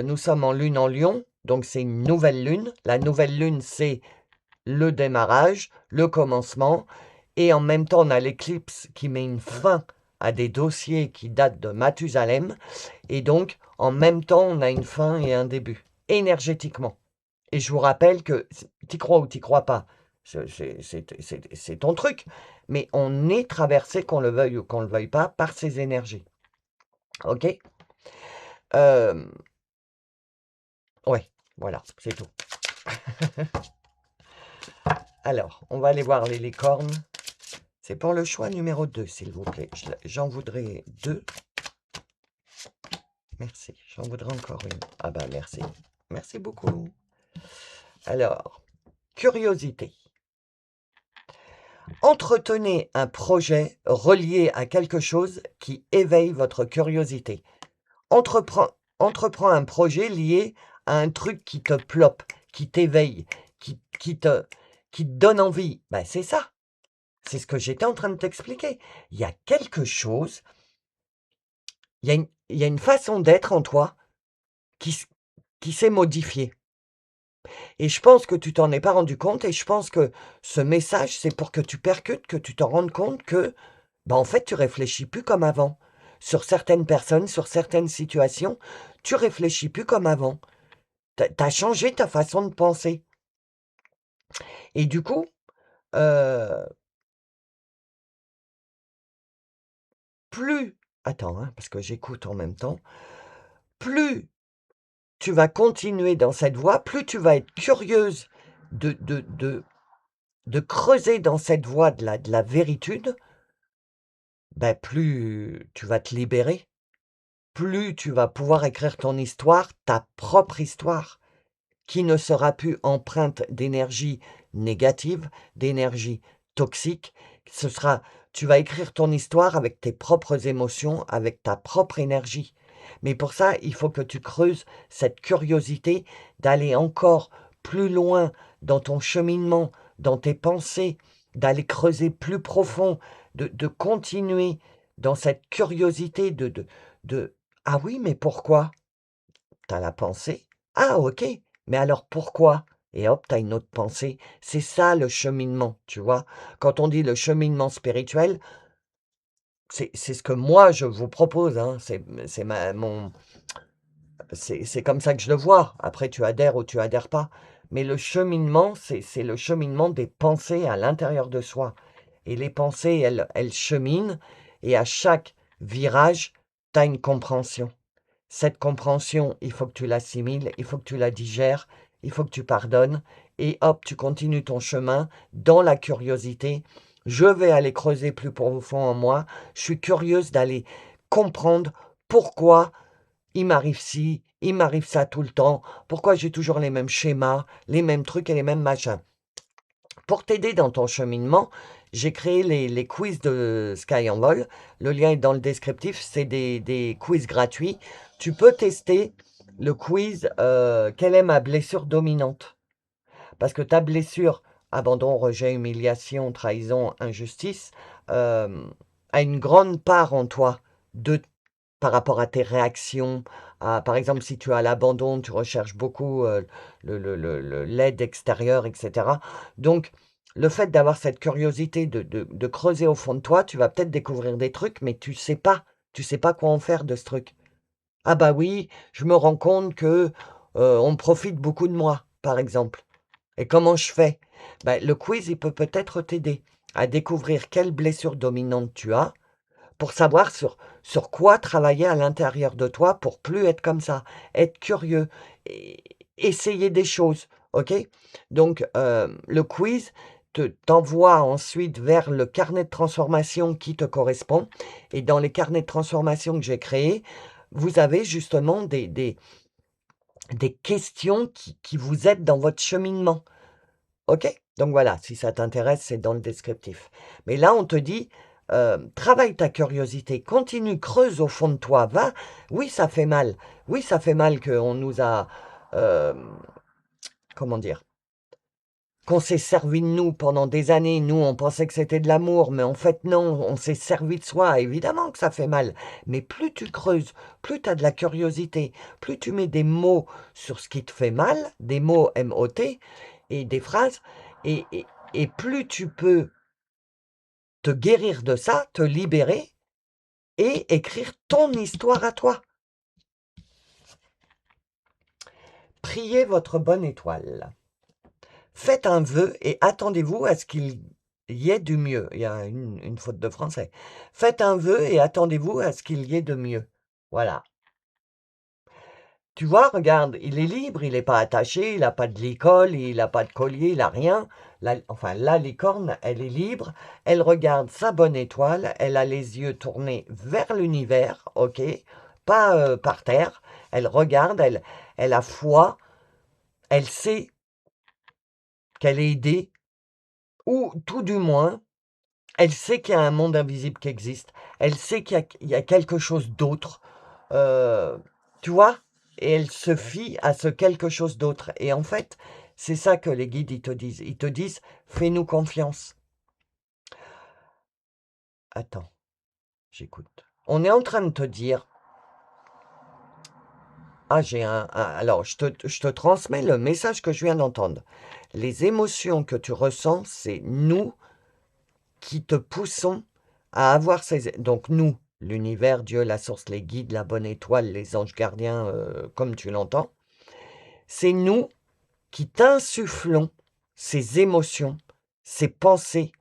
nous sommes en lune en Lion, donc c'est une nouvelle lune. La nouvelle lune, c'est le démarrage, le commencement et en même temps, on a l'éclipse qui met une fin à des dossiers qui datent de Mathusalem et donc, en même temps, on a une fin et un début, énergétiquement. Et je vous rappelle que, t'y crois ou t'y crois pas, c'est ton truc, mais on est traversé, qu'on le veuille ou qu'on le veuille pas, par ces énergies. Ok? Euh, ouais, voilà, c'est tout. Alors, on va aller voir les licornes. C'est pour le choix numéro 2, s'il vous plaît. J'en voudrais 2. Merci. J'en voudrais encore une. Ah bah merci. Merci beaucoup. Alors, curiosité. Entretenez un projet relié à quelque chose qui éveille votre curiosité. Entreprends, entreprends un projet lié à un truc qui te ploppe, qui t'éveille, qui, qui te, qui te donne envie. Ben, c'est ça. C'est ce que j'étais en train de t'expliquer. Il y a quelque chose, il y a une façon d'être en toi qui, qui s'est modifiée. Et je pense que tu t'en es pas rendu compte et je pense que ce message, c'est pour que tu percutes, que tu te rendes compte que, ben, en fait, tu réfléchis plus comme avant. Sur certaines personnes, sur certaines situations, tu réfléchis plus comme avant. T'as changé ta façon de penser. Et du coup, heu, plus attends, hein, parce que j'écoute en même temps. Plus tu vas continuer dans cette voie, plus tu vas être curieuse de de de de creuser dans cette voie de la véritude, bah, plus tu vas te libérer, plus tu vas pouvoir écrire ton histoire, ta propre histoire, qui ne sera plus empreinte d'énergie négative, d'énergie toxique. Ce sera Tu vas écrire ton histoire avec tes propres émotions, avec ta propre énergie. Mais pour ça, il faut que tu creuses cette curiosité d'aller encore plus loin dans ton cheminement, dans tes pensées, d'aller creuser plus profond, de continuer dans cette curiosité de «Ah oui, mais pourquoi?» Tu as la pensée. «Ah OK, mais alors pourquoi?» Et hop, tu as une autre pensée. C'est ça le cheminement, tu vois? Quand on dit le cheminement spirituel, c'est ce que moi je vous propose, hein. C'est ma mon c'est comme ça que je le vois. Après tu adhères ou tu adhères pas. Mais le cheminement, c'est le cheminement des pensées à l'intérieur de soi. Et les pensées, elles cheminent et à chaque virage, tu as une compréhension. Cette compréhension, il faut que tu l'assimiles, il faut que tu la digères, il faut que tu pardonnes et hop, tu continues ton chemin dans la curiosité. Je vais aller creuser plus profond en moi. Je suis curieuse d'aller comprendre pourquoi il m'arrive ci, il m'arrive ça tout le temps, pourquoi j'ai toujours les mêmes schémas, les mêmes trucs et les mêmes machins. Pour t'aider dans ton cheminement, j'ai créé les quiz de Sky en Vol. Le lien est dans le descriptif. C'est des quiz gratuits. Tu peux tester le quiz quelle est ma blessure dominante? Parce que ta blessure, abandon, rejet, humiliation, trahison, injustice, euh, a une grande part en toi de, par rapport à tes réactions. Par exemple, si tu as l'abandon, tu recherches beaucoup l'aide extérieure, etc. Donc, le fait d'avoir cette curiosité de creuser au fond de toi, tu vas peut-être découvrir des trucs, mais tu sais pas quoi en faire de ce truc. Ah bah oui, je me rends compte que on profite beaucoup de moi, par exemple. Et comment je fais? Bah, le quiz, il peut peut-être t'aider à découvrir quelle blessure dominante tu as pour savoir sur quoi travailler à l'intérieur de toi pour plus être comme ça, être curieux, et essayer des choses, OK? Donc, le quiz t'envoie ensuite vers le carnet de transformation qui te correspond et dans les carnets de transformation que j'ai créés, vous avez justement des questions qui vous aident dans votre cheminement, OK? Donc voilà, si ça t'intéresse, c'est dans le descriptif. Mais là, on te dit, travaille ta curiosité, continue, creuse au fond de toi, va. Oui, ça fait mal. Oui, ça fait mal qu'on nous a, comment dire, qu'on s'est servi de nous pendant des années. Nous, on pensait que c'était de l'amour, mais en fait, non, on s'est servi de soi. Évidemment que ça fait mal. Mais plus tu creuses, plus tu as de la curiosité, plus tu mets des mots sur ce qui te fait mal, des mots M-O-T, et des phrases, et, et, et plus tu peux te guérir de ça, te libérer et écrire ton histoire à toi. Priez votre bonne étoile. Faites un vœu et attendez-vous à ce qu'il y ait du mieux. Il y a une faute de français. Faites un vœu et attendez-vous à ce qu'il y ait de mieux. Voilà. Tu vois, regarde, il est libre, il n'est pas attaché, il n'a pas de licol, il n'a pas de collier, il n'a rien. Enfin, la licorne, elle est libre, elle regarde sa bonne étoile, elle a les yeux tournés vers l'univers, ok, pas par terre. Elle regarde, elle a foi, elle sait qu'elle est aidée, ou tout du moins, elle sait qu'il y a un monde invisible qui existe. Elle sait qu'il y a quelque chose d'autre. Heu, Tu vois? Et elle se fie à ce quelque chose d'autre. Et en fait, c'est ça que les guides, ils te disent. Ils te disent: «Fais-nous confiance». Attends, j'écoute. On est en train de te dire ah, j'ai alors je te transmets le message que je viens d'entendre. Les émotions que tu ressens, c'est nous qui te poussons à avoir donc nous, l'univers, Dieu, la source, les guides, la bonne étoile, les anges gardiens, comme tu l'entends, c'est nous qui t'insufflons ces émotions, ces pensées,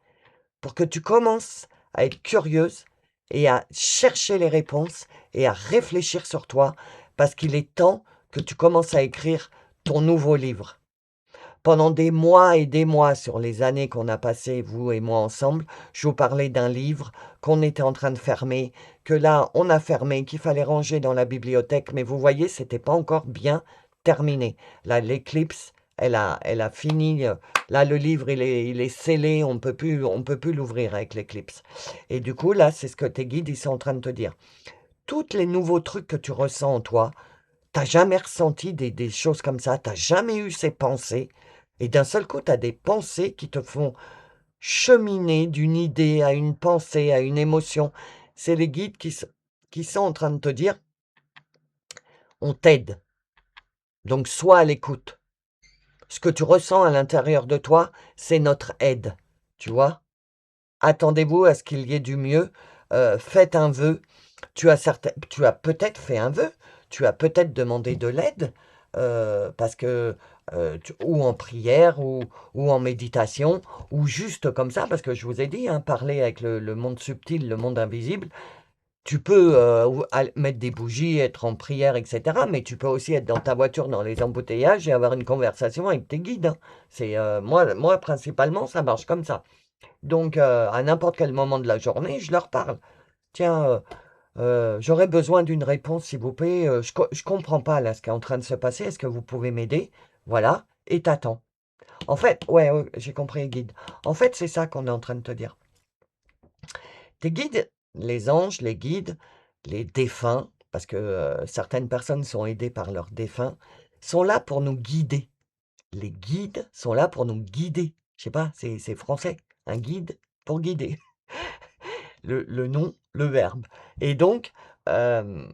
pour que tu commences à être curieuse et à chercher les réponses et à réfléchir sur toi, parce qu'il est temps que tu commences à écrire ton nouveau livre. Pendant des mois et des mois, sur les années qu'on a passées, vous et moi ensemble, je vous parlais d'un livre qu'on était en train de fermer, que là, on a fermé, qu'il fallait ranger dans la bibliothèque, mais vous voyez, c'était pas encore bien terminé. Là, l'éclipse, elle a fini. Là, le livre, il est scellé, on peut plus l'ouvrir avec l'éclipse. Et du coup, là, c'est ce que tes guides, ils sont en train de te dire. Tous les nouveaux trucs que tu ressens en toi, t'as jamais ressenti des choses comme ça, t'as jamais eu ces pensées, et d'un seul coup, tu as des pensées qui te font cheminer d'une idée à une pensée, à une émotion. C'est les guides qui sont en train de te dire: «On t'aide, donc sois à l'écoute. Ce que tu ressens à l'intérieur de toi, c'est notre aide», tu vois? Attendez-vous à ce qu'il y ait du mieux, faites un vœu. Tu as peut-être fait un vœu, tu as peut-être demandé de l'aide, parce que, ou en prière ou en méditation ou juste comme ça, parce que je vous ai dit, hein, parler avec le monde subtil, le monde invisible. Tu peux, ou al mettre des bougies, être en prière et cetera, mais tu peux aussi être dans ta voiture, dans les embouteillages et avoir une conversation avec tes guides, hein. C'est, moi principalement, ça marche comme ça. Donc, à n'importe quel moment de la journée, je leur parle. «Tiens, j'aurais besoin d'une réponse, s'il vous plaît, je comprends pas là, ce qui est en train de se passer. Est-ce que vous pouvez m'aider?» Voilà, et t'attends. En fait, ouais, ouais, j'ai compris, guide. En fait, c'est ça qu'on est en train de te dire. Tes guides, les anges, les guides, les défunts, parce que, certaines personnes sont aidées par leurs défunts, sont là pour nous guider. Les guides sont là pour nous guider. Je sais pas, c'est français, un guide pour guider. Le nom, le verbe. Et donc, on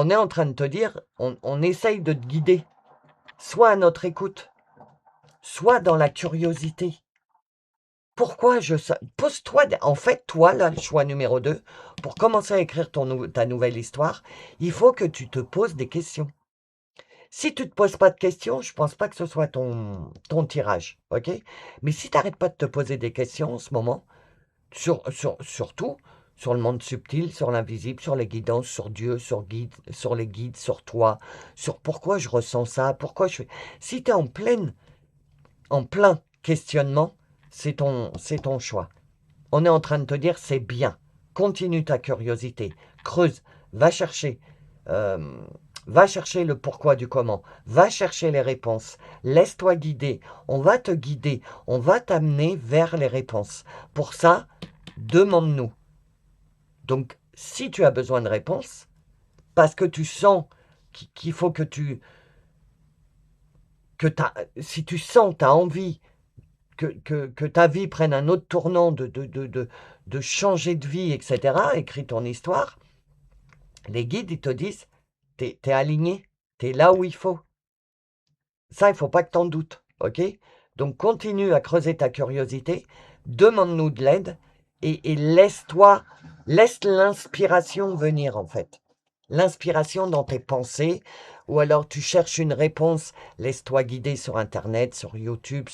est en train de te dire, on essaye de te guider, soit à notre écoute, soit dans la curiosité. Pourquoi pose-toi, en fait, toi, là, le choix numéro 2, pour commencer à écrire ta nouvelle histoire, il faut que tu te poses des questions. Si tu te poses pas de questions, je pense pas que ce soit ton tirage, ok? Mais si tu arrêtes pas de te poser des questions en ce moment, surtout sur le monde subtil, sur l'invisible, sur les guidances, sur Dieu, sur les guides, sur toi, sur pourquoi je ressens ça, pourquoi je fais. Si tu es en plein questionnement, c'est ton choix. On est en train de te dire: c'est bien. Continue ta curiosité, creuse, va chercher. Euh, Va chercher le pourquoi du comment. Va chercher les réponses. Laisse-toi guider. On va te guider. On va t'amener vers les réponses. Pour ça, demande-nous. Donc, si tu as besoin de réponses, parce que tu sens qu'il faut que tu... si tu sens, tu as envie que ta vie prenne un autre tournant, de changer de vie, etc., écris ton histoire, les guides, ils te disent, t'es aligné, t'es là où il faut. Ça, il ne faut pas que tu en doutes, ok? Donc, continue à creuser ta curiosité, demande-nous de l'aide et laisse l'inspiration venir, en fait. L'inspiration dans tes pensées, ou alors tu cherches une réponse, laisse-toi guider sur Internet, sur YouTube,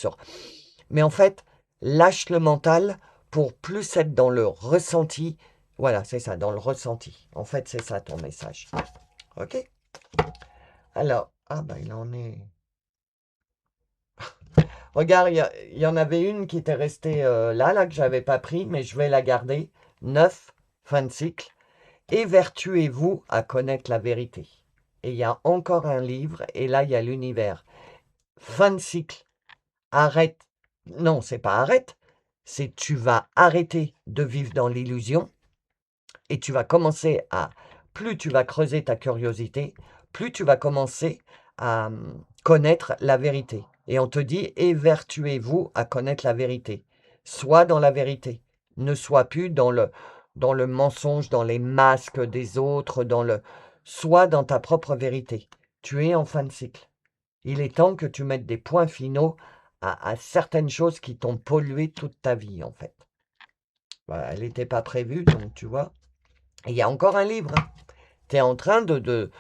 Mais en fait, lâche le mental pour plus être dans le ressenti. Voilà, c'est ça, dans le ressenti. En fait, c'est ça ton message. Ok? Alors, ah ben il en est... Regarde, il y en avait une qui était restée là, que j'avais pas pris, mais je vais la garder. 9, fin de cycle. Évertuez-vous à connaître la vérité. Et il y a encore un livre, et là, il y a l'univers. Fin de cycle. Arrête. Non, c'est pas arrête. C'est tu vas arrêter de vivre dans l'illusion et tu vas commencer à... Plus tu vas creuser ta curiosité, plus tu vas commencer à connaître la vérité. Et on te dit, évertuez-vous à connaître la vérité. Sois dans la vérité. Ne sois plus dans le mensonge, dans les masques des autres, sois dans ta propre vérité. Tu es en fin de cycle. Il est temps que tu mettes des points finaux à certaines choses qui t'ont pollué toute ta vie, en fait. Voilà, elle n'était pas prévue, donc tu vois. Et il y a encore un livre. Tu es en train de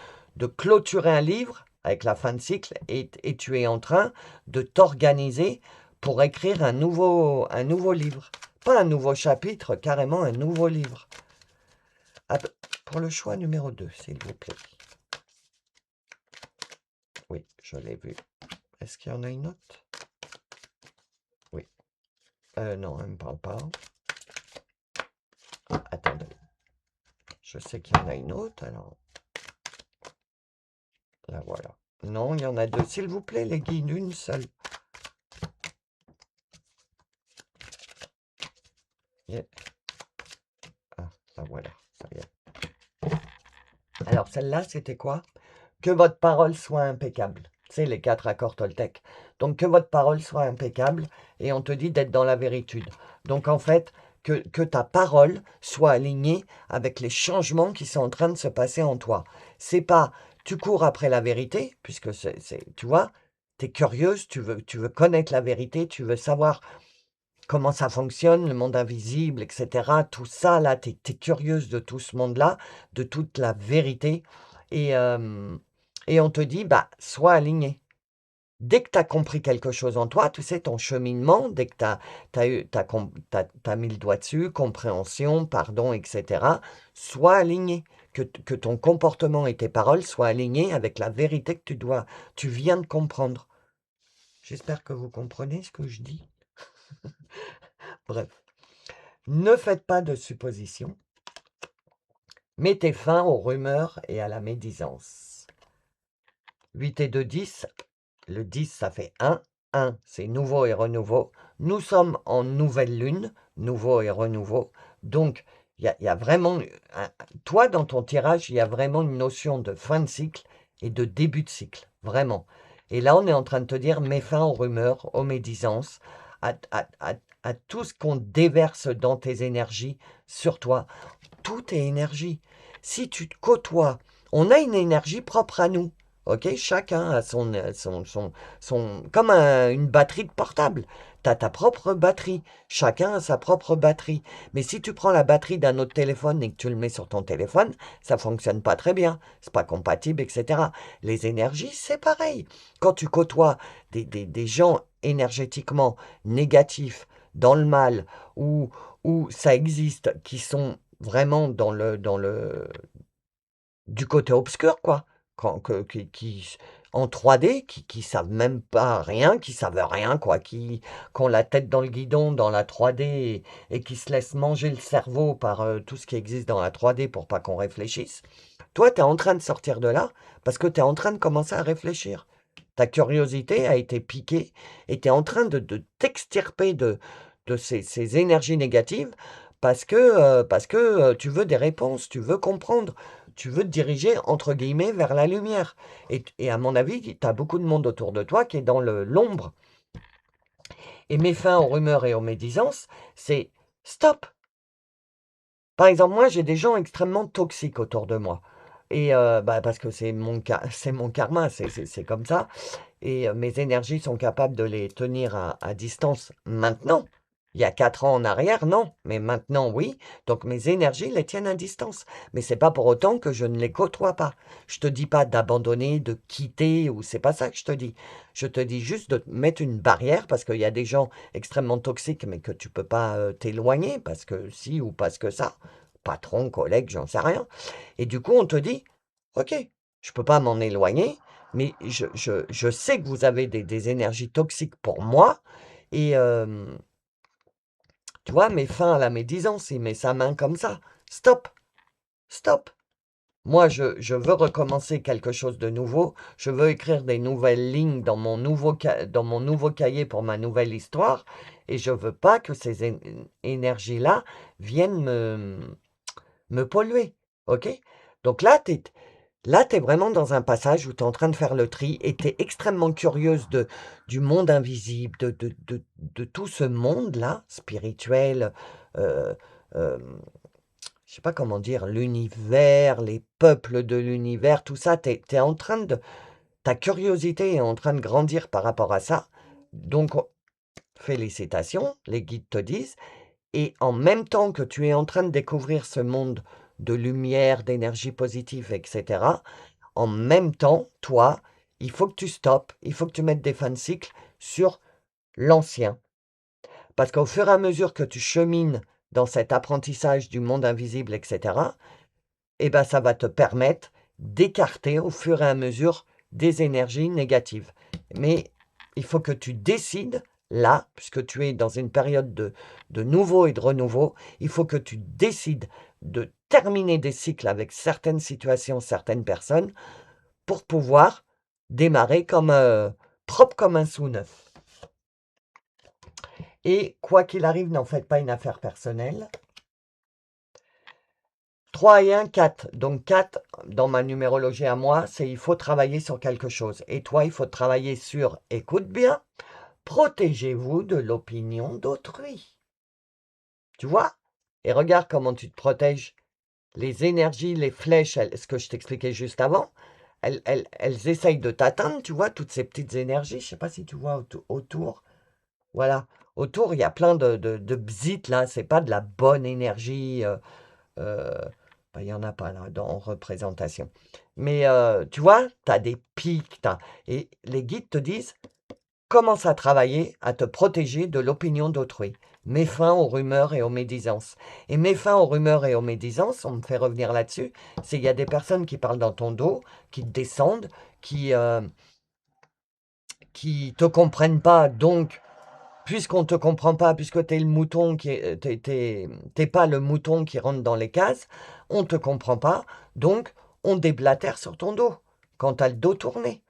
clôturer un livre avec la fin de cycle et tu es en train de t'organiser pour écrire un nouveau livre. Pas un nouveau chapitre, carrément un nouveau livre. Pour le choix numéro 2, s'il vous plaît. Oui, je l'ai vu. Est-ce qu'il y en a une autre? Oui. Non, elle ne me parle pas. Attendez. Je sais qu'il y en a une autre, alors. La voilà. Non, il y en a deux. S'il vous plaît, les guides, une seule. Yeah. Ah, la voilà. Ça y est. Alors, celle-là, c'était quoi? Que votre parole soit impeccable. C'est les 4 accords Toltec. Donc, que votre parole soit impeccable et on te dit d'être dans la véritude. Donc, en fait, que ta parole soit alignée avec les changements qui sont en train de se passer en toi. C'est pas tu cours après la vérité, puisque tu vois, tu es curieuse, tu veux connaître la vérité, tu veux savoir comment ça fonctionne, le monde invisible, etc. Tout ça, là, tu es curieuse de tout ce monde-là, de toute la vérité. Et on te dit, bah, sois aligné. Dès que tu as compris quelque chose en toi, tu sais, ton cheminement, dès que tu as mis le doigt dessus, compréhension, pardon, etc., sois aligné. Que ton comportement et tes paroles soient alignés avec la vérité que tu viens de comprendre. J'espère que vous comprenez ce que je dis. Bref. Ne faites pas de suppositions. Mettez fin aux rumeurs et à la médisance. 8 et 2, 10. Le 10, ça fait 1. 1, c'est nouveau et renouveau. Nous sommes en nouvelle lune, nouveau et renouveau. Donc, il y a vraiment... Toi, dans ton tirage, il y a vraiment une notion de fin de cycle et de début de cycle. Vraiment. Et là, on est en train de te dire, mets fin aux rumeurs, aux médisances, à tout ce qu'on déverse dans tes énergies sur toi. Tout est énergie. Si tu te côtoies, on a une énergie propre à nous. Ok, chacun a comme une batterie de portable. Tu as ta propre batterie. Chacun a sa propre batterie. Mais si tu prends la batterie d'un autre téléphone et que tu le mets sur ton téléphone, ça fonctionne pas très bien. C'est pas compatible, etc. Les énergies, c'est pareil. Quand tu côtoies des gens énergétiquement négatifs, dans le mal, ou ça existe, qui sont vraiment du côté obscur, quoi. En 3D, qui savent même pas rien, qui savent rien, quoi, qui ont la tête dans le guidon, dans la 3D, et qui se laissent manger le cerveau par tout ce qui existe dans la 3D pour pas qu'on réfléchisse. Toi, tu es en train de sortir de là parce que tu es en train de commencer à réfléchir. Ta curiosité a été piquée et tu es en train de t'extirper de ces énergies négatives parce que tu veux des réponses, tu veux comprendre, tu veux te diriger, entre guillemets, vers la lumière. Et à mon avis, tu as beaucoup de monde autour de toi qui est dans l'ombre. Et mes fins aux rumeurs et aux médisances, c'est stop. Par exemple, moi, j'ai des gens extrêmement toxiques autour de moi. Et bah, parce que c'est mon karma, c'est comme ça. Et mes énergies sont capables de les tenir à distance maintenant. Il y a 4 ans en arrière, non, mais maintenant, oui. Donc mes énergies les tiennent à distance. Mais c'est pas pour autant que je ne les côtoie pas. Je te dis pas d'abandonner, de quitter, ou c'est pas ça que je te dis. Je te dis juste de mettre une barrière parce qu'il y a des gens extrêmement toxiques, mais que tu peux pas t'éloigner parce que si ou parce que ça. Patron, collègue, j'en sais rien. Et du coup, on te dit, ok, je peux pas m'en éloigner, mais je sais que vous avez des énergies toxiques pour moi. Et tu vois, mes fins à la médisance, il met sa main comme ça. Stop, stop. Moi, je veux recommencer quelque chose de nouveau. Je veux écrire des nouvelles lignes dans mon dans mon nouveau cahier pour ma nouvelle histoire. Et je veux pas que ces énergies-là viennent me polluer. OK? Donc là, tu es vraiment dans un passage où tu es en train de faire le tri et tu es extrêmement curieuse du monde invisible, de tout ce monde-là, spirituel, euh, euh, je sais pas comment dire, l'univers, les peuples de l'univers, tout ça, t'es en train de, ta curiosité est en train de grandir par rapport à ça. Donc, félicitations, les guides te disent. Et en même temps que tu es en train de découvrir ce monde de lumière, d'énergie positive, etc., en même temps, toi, il faut que tu stoppes, il faut que tu mettes des fins de cycle sur l'ancien. Parce qu'au fur et à mesure que tu chemines dans cet apprentissage du monde invisible, etc., eh ben, ça va te permettre d'écarter au fur et à mesure des énergies négatives. Mais il faut que tu décides, là, puisque tu es dans une période de nouveau et de renouveau, il faut que tu décides de terminer des cycles avec certaines situations, certaines personnes, pour pouvoir démarrer comme propre comme un sou neuf. Et quoi qu'il arrive, n'en faites pas une affaire personnelle. 3 et 1, 4. Donc 4, dans ma numérologie à moi, c'est il faut travailler sur quelque chose. Et toi, il faut travailler sur, écoute bien, protégez-vous de l'opinion d'autrui. Tu vois? Et regarde comment tu te protèges. Les énergies, les flèches, ce que je t'expliquais juste avant, elles essayent de t'atteindre, tu vois, toutes ces petites énergies. Je ne sais pas si tu vois autour. Voilà. Autour, il y a plein de bzit, là. C'est pas de la bonne énergie. Euh, il n'y en a pas, là, en représentation. Mais tu vois, tu as des pics. Et les guides te disent, commence à travailler, à te protéger de l'opinion d'autrui. Mets fin aux rumeurs et aux médisances. Et mets fin aux rumeurs et aux médisances, on me fait revenir là-dessus, c'est qu'il y a des personnes qui parlent dans ton dos, qui te descendent, qui te comprennent pas, donc puisqu'on ne te comprend pas, puisque tu es le mouton t'es pas le mouton qui rentre dans les cases, on ne te comprend pas, donc on déblatère sur ton dos quand tu as le dos tourné.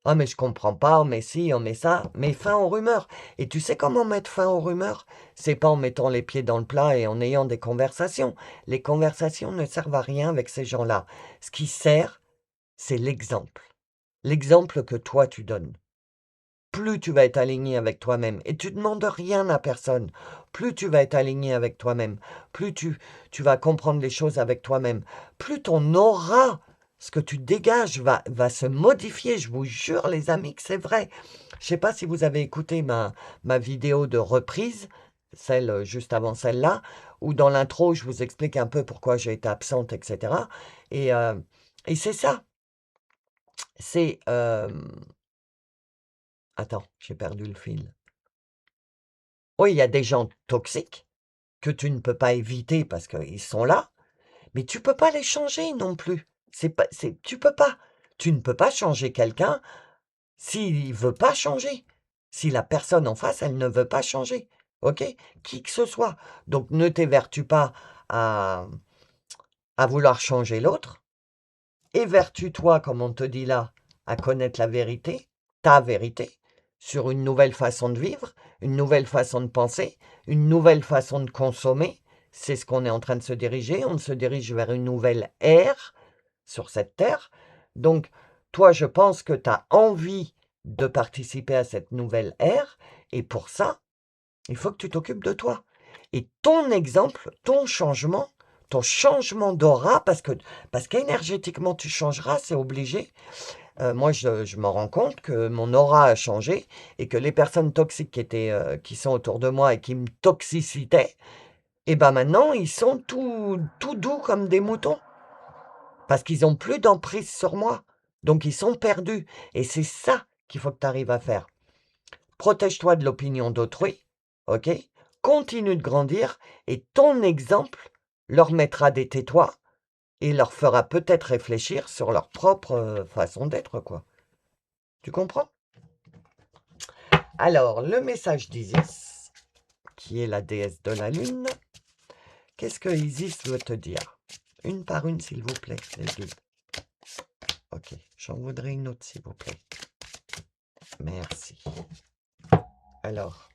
Ah mais je comprends pas, on met ci, on met ça, mets fin aux rumeurs. Et tu sais comment mettre fin aux rumeurs? C'est pas en mettant les pieds dans le plat et en ayant des conversations. Les conversations ne servent à rien avec ces gens-là. Ce qui sert, c'est l'exemple. L'exemple que toi tu donnes. Plus tu vas être aligné avec toi-même, et tu ne demandes rien à personne, plus tu vas être aligné avec toi-même, plus tu vas comprendre les choses avec toi-même, plus ton aura, ce que tu dégages, va se modifier. Je vous jure, les amis, que c'est vrai. Je ne sais pas si vous avez écouté ma vidéo de reprise, celle juste avant celle-là, où dans l'intro, je vous explique un peu pourquoi j'ai été absente, etc. Et, euh, et c'est ça. C'est... Attends, j'ai perdu le fil. Oui, il y a des gens toxiques que tu ne peux pas éviter parce qu'ils sont là, mais tu peux pas les changer non plus. Tu peux pas. Tu ne peux pas changer quelqu'un s'il veut pas changer. Si la personne en face, elle ne veut pas changer. OK? Qui que ce soit. Donc ne t'évertue pas à, à vouloir changer l'autre. évertue-toi, comme on te dit là, à connaître la vérité, ta vérité, sur une nouvelle façon de vivre, une nouvelle façon de penser, une nouvelle façon de consommer. C'est ce qu'on est en train de se diriger. On se dirige vers une nouvelle ère sur cette terre. Donc, toi, je pense que tu as envie de participer à cette nouvelle ère. Et pour ça, il faut que tu t'occupes de toi. Et ton exemple, ton changement d'aura, parce qu'énergétiquement tu changeras, c'est obligé. Moi, je me rends compte que mon aura a changé et que les personnes toxiques qui sont autour de moi et qui me toxicitaient, et ben maintenant, ils sont tout doux comme des moutons. Parce qu'ils n'ont plus d'emprise sur moi. Donc, ils sont perdus. Et c'est ça qu'il faut que tu arrives à faire. Protège-toi de l'opinion d'autrui, ok? Continue de grandir et ton exemple leur mettra des tais-toi et leur fera peut-être réfléchir sur leur propre façon d'être, quoi. Tu comprends? Alors, le message d'Isis, qui est la déesse de la lune, qu'est-ce que Isis veut te dire? Une par une, s'il vous plaît, les guides. Ok, j'en voudrais une autre, s'il vous plaît. Merci. Alors,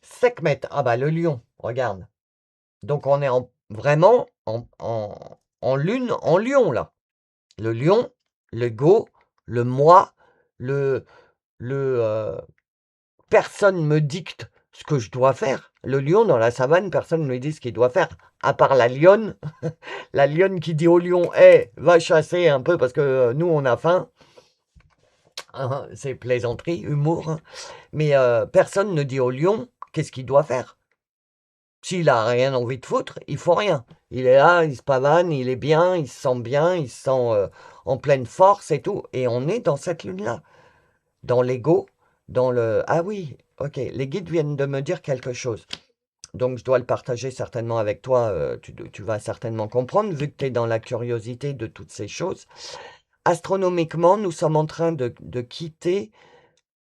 Sekhmet, ah bah le lion, regarde. Donc on est vraiment en lune, en lion là. Le lion, l'ego, le moi, le, personne me dicte ce que je dois faire. Le lion dans la savane, personne ne me dit ce qu'il doit faire. À part la lionne, la lionne qui dit au lion, hé, va chasser un peu parce que nous on a faim. C'est plaisanterie, humour. Hein. Mais personne ne dit au lion qu'est-ce qu'il doit faire. S'il a rien envie de foutre, il faut rien. Il est là, il se pavane, il est bien, il se sent bien, il se sent en pleine force et tout. Et on est dans cette lune-là. Dans l'ego, dans le... Ah oui, ok, les guides viennent de me dire quelque chose. Donc je dois le partager certainement avec toi. Tu vas certainement comprendre, vu que tu es dans la curiosité de toutes ces choses. Astronomiquement, nous sommes en train de quitter...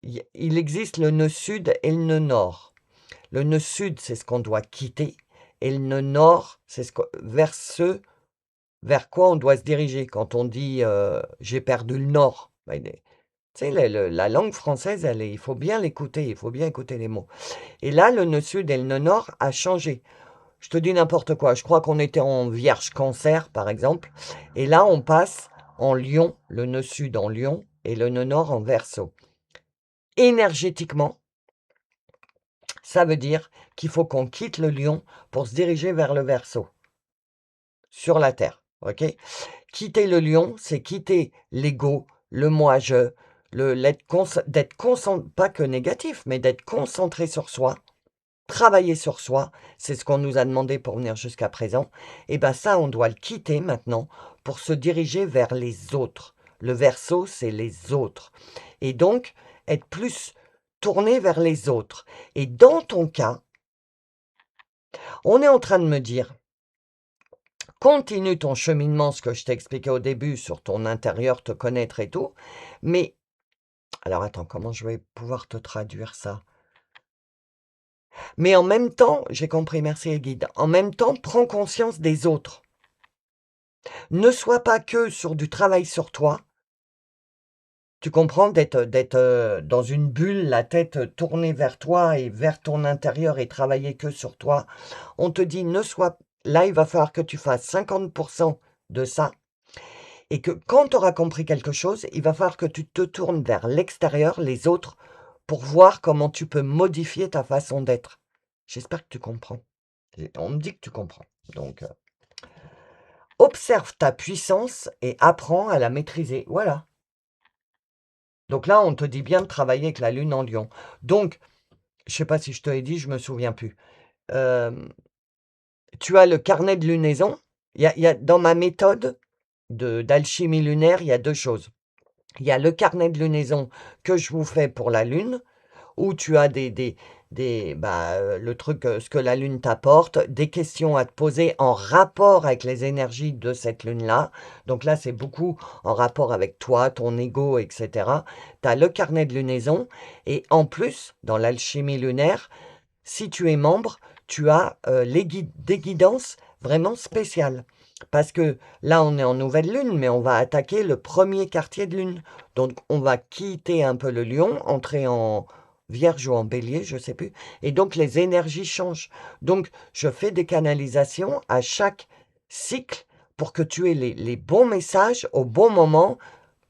Il existe le nœud sud et le nœud nord. Le nœud sud, c'est ce qu'on doit quitter. Et le nœud nord, c'est vers quoi on doit se diriger. Quand on dit j'ai perdu le nord, ben, tu sais, la langue française, il faut bien l'écouter, il faut bien écouter les mots. Et là, le nœud sud et le nœud nord a changé. Je te dis n'importe quoi. Je crois qu'on était en Vierge Cancer, par exemple. Et là, on passe en Lion, le nœud sud en Lion et le nœud nord en Verseau. Énergétiquement, ça veut dire qu'il faut qu'on quitte le Lion pour se diriger vers le Verseau. Sur la Terre, ok? Quitter le Lion, c'est quitter l'ego, le moi-je, d'être concentré, pas que négatif, mais d'être concentré sur soi, travailler sur soi, c'est ce qu'on nous a demandé pour venir jusqu'à présent. Et bien ça, on doit le quitter maintenant pour se diriger vers les autres. Le Verseau, c'est les autres. Et donc, être plus tourné vers les autres. Et dans ton cas, on est en train de me dire, continue ton cheminement, ce que je t'ai expliqué au début sur ton intérieur, te connaître et tout. Mais, alors attends, comment je vais pouvoir te traduire ça? Mais en même temps, j'ai compris, merci guide. En même temps, prends conscience des autres. Ne sois pas que sur du travail sur toi. Tu comprends d'être dans une bulle, la tête tournée vers toi et vers ton intérieur et travailler que sur toi. On te dit, là, il va falloir que tu fasses 50% de ça. Et que quand tu auras compris quelque chose, il va falloir que tu te tournes vers l'extérieur, les autres, pour voir comment tu peux modifier ta façon d'être. J'espère que tu comprends. On me dit que tu comprends. Donc, observe ta puissance et apprends à la maîtriser. Voilà. Donc là, on te dit bien de travailler avec la lune en lion. Donc, je ne sais pas si je te l'ai dit, je ne me souviens plus. Tu as le carnet de lunaison. Dans ma méthode d'alchimie lunaire, il y a deux choses. Il y a le carnet de lunaison que je vous fais pour la lune, où tu as le truc, ce que la lune t'apporte, des questions à te poser en rapport avec les énergies de cette lune-là. Donc là, c'est beaucoup en rapport avec toi, ton ego, etc. Tu as le carnet de lunaison. Et en plus, dans l'alchimie lunaire, si tu es membre, tu as des guidances vraiment spéciales. Parce que là, on est en nouvelle lune, mais on va attaquer le premier quartier de lune. Donc, on va quitter un peu le lion, entrer en vierge ou en bélier, je ne sais plus. Et donc, les énergies changent. Donc, je fais des canalisations à chaque cycle pour que tu aies les bons messages au bon moment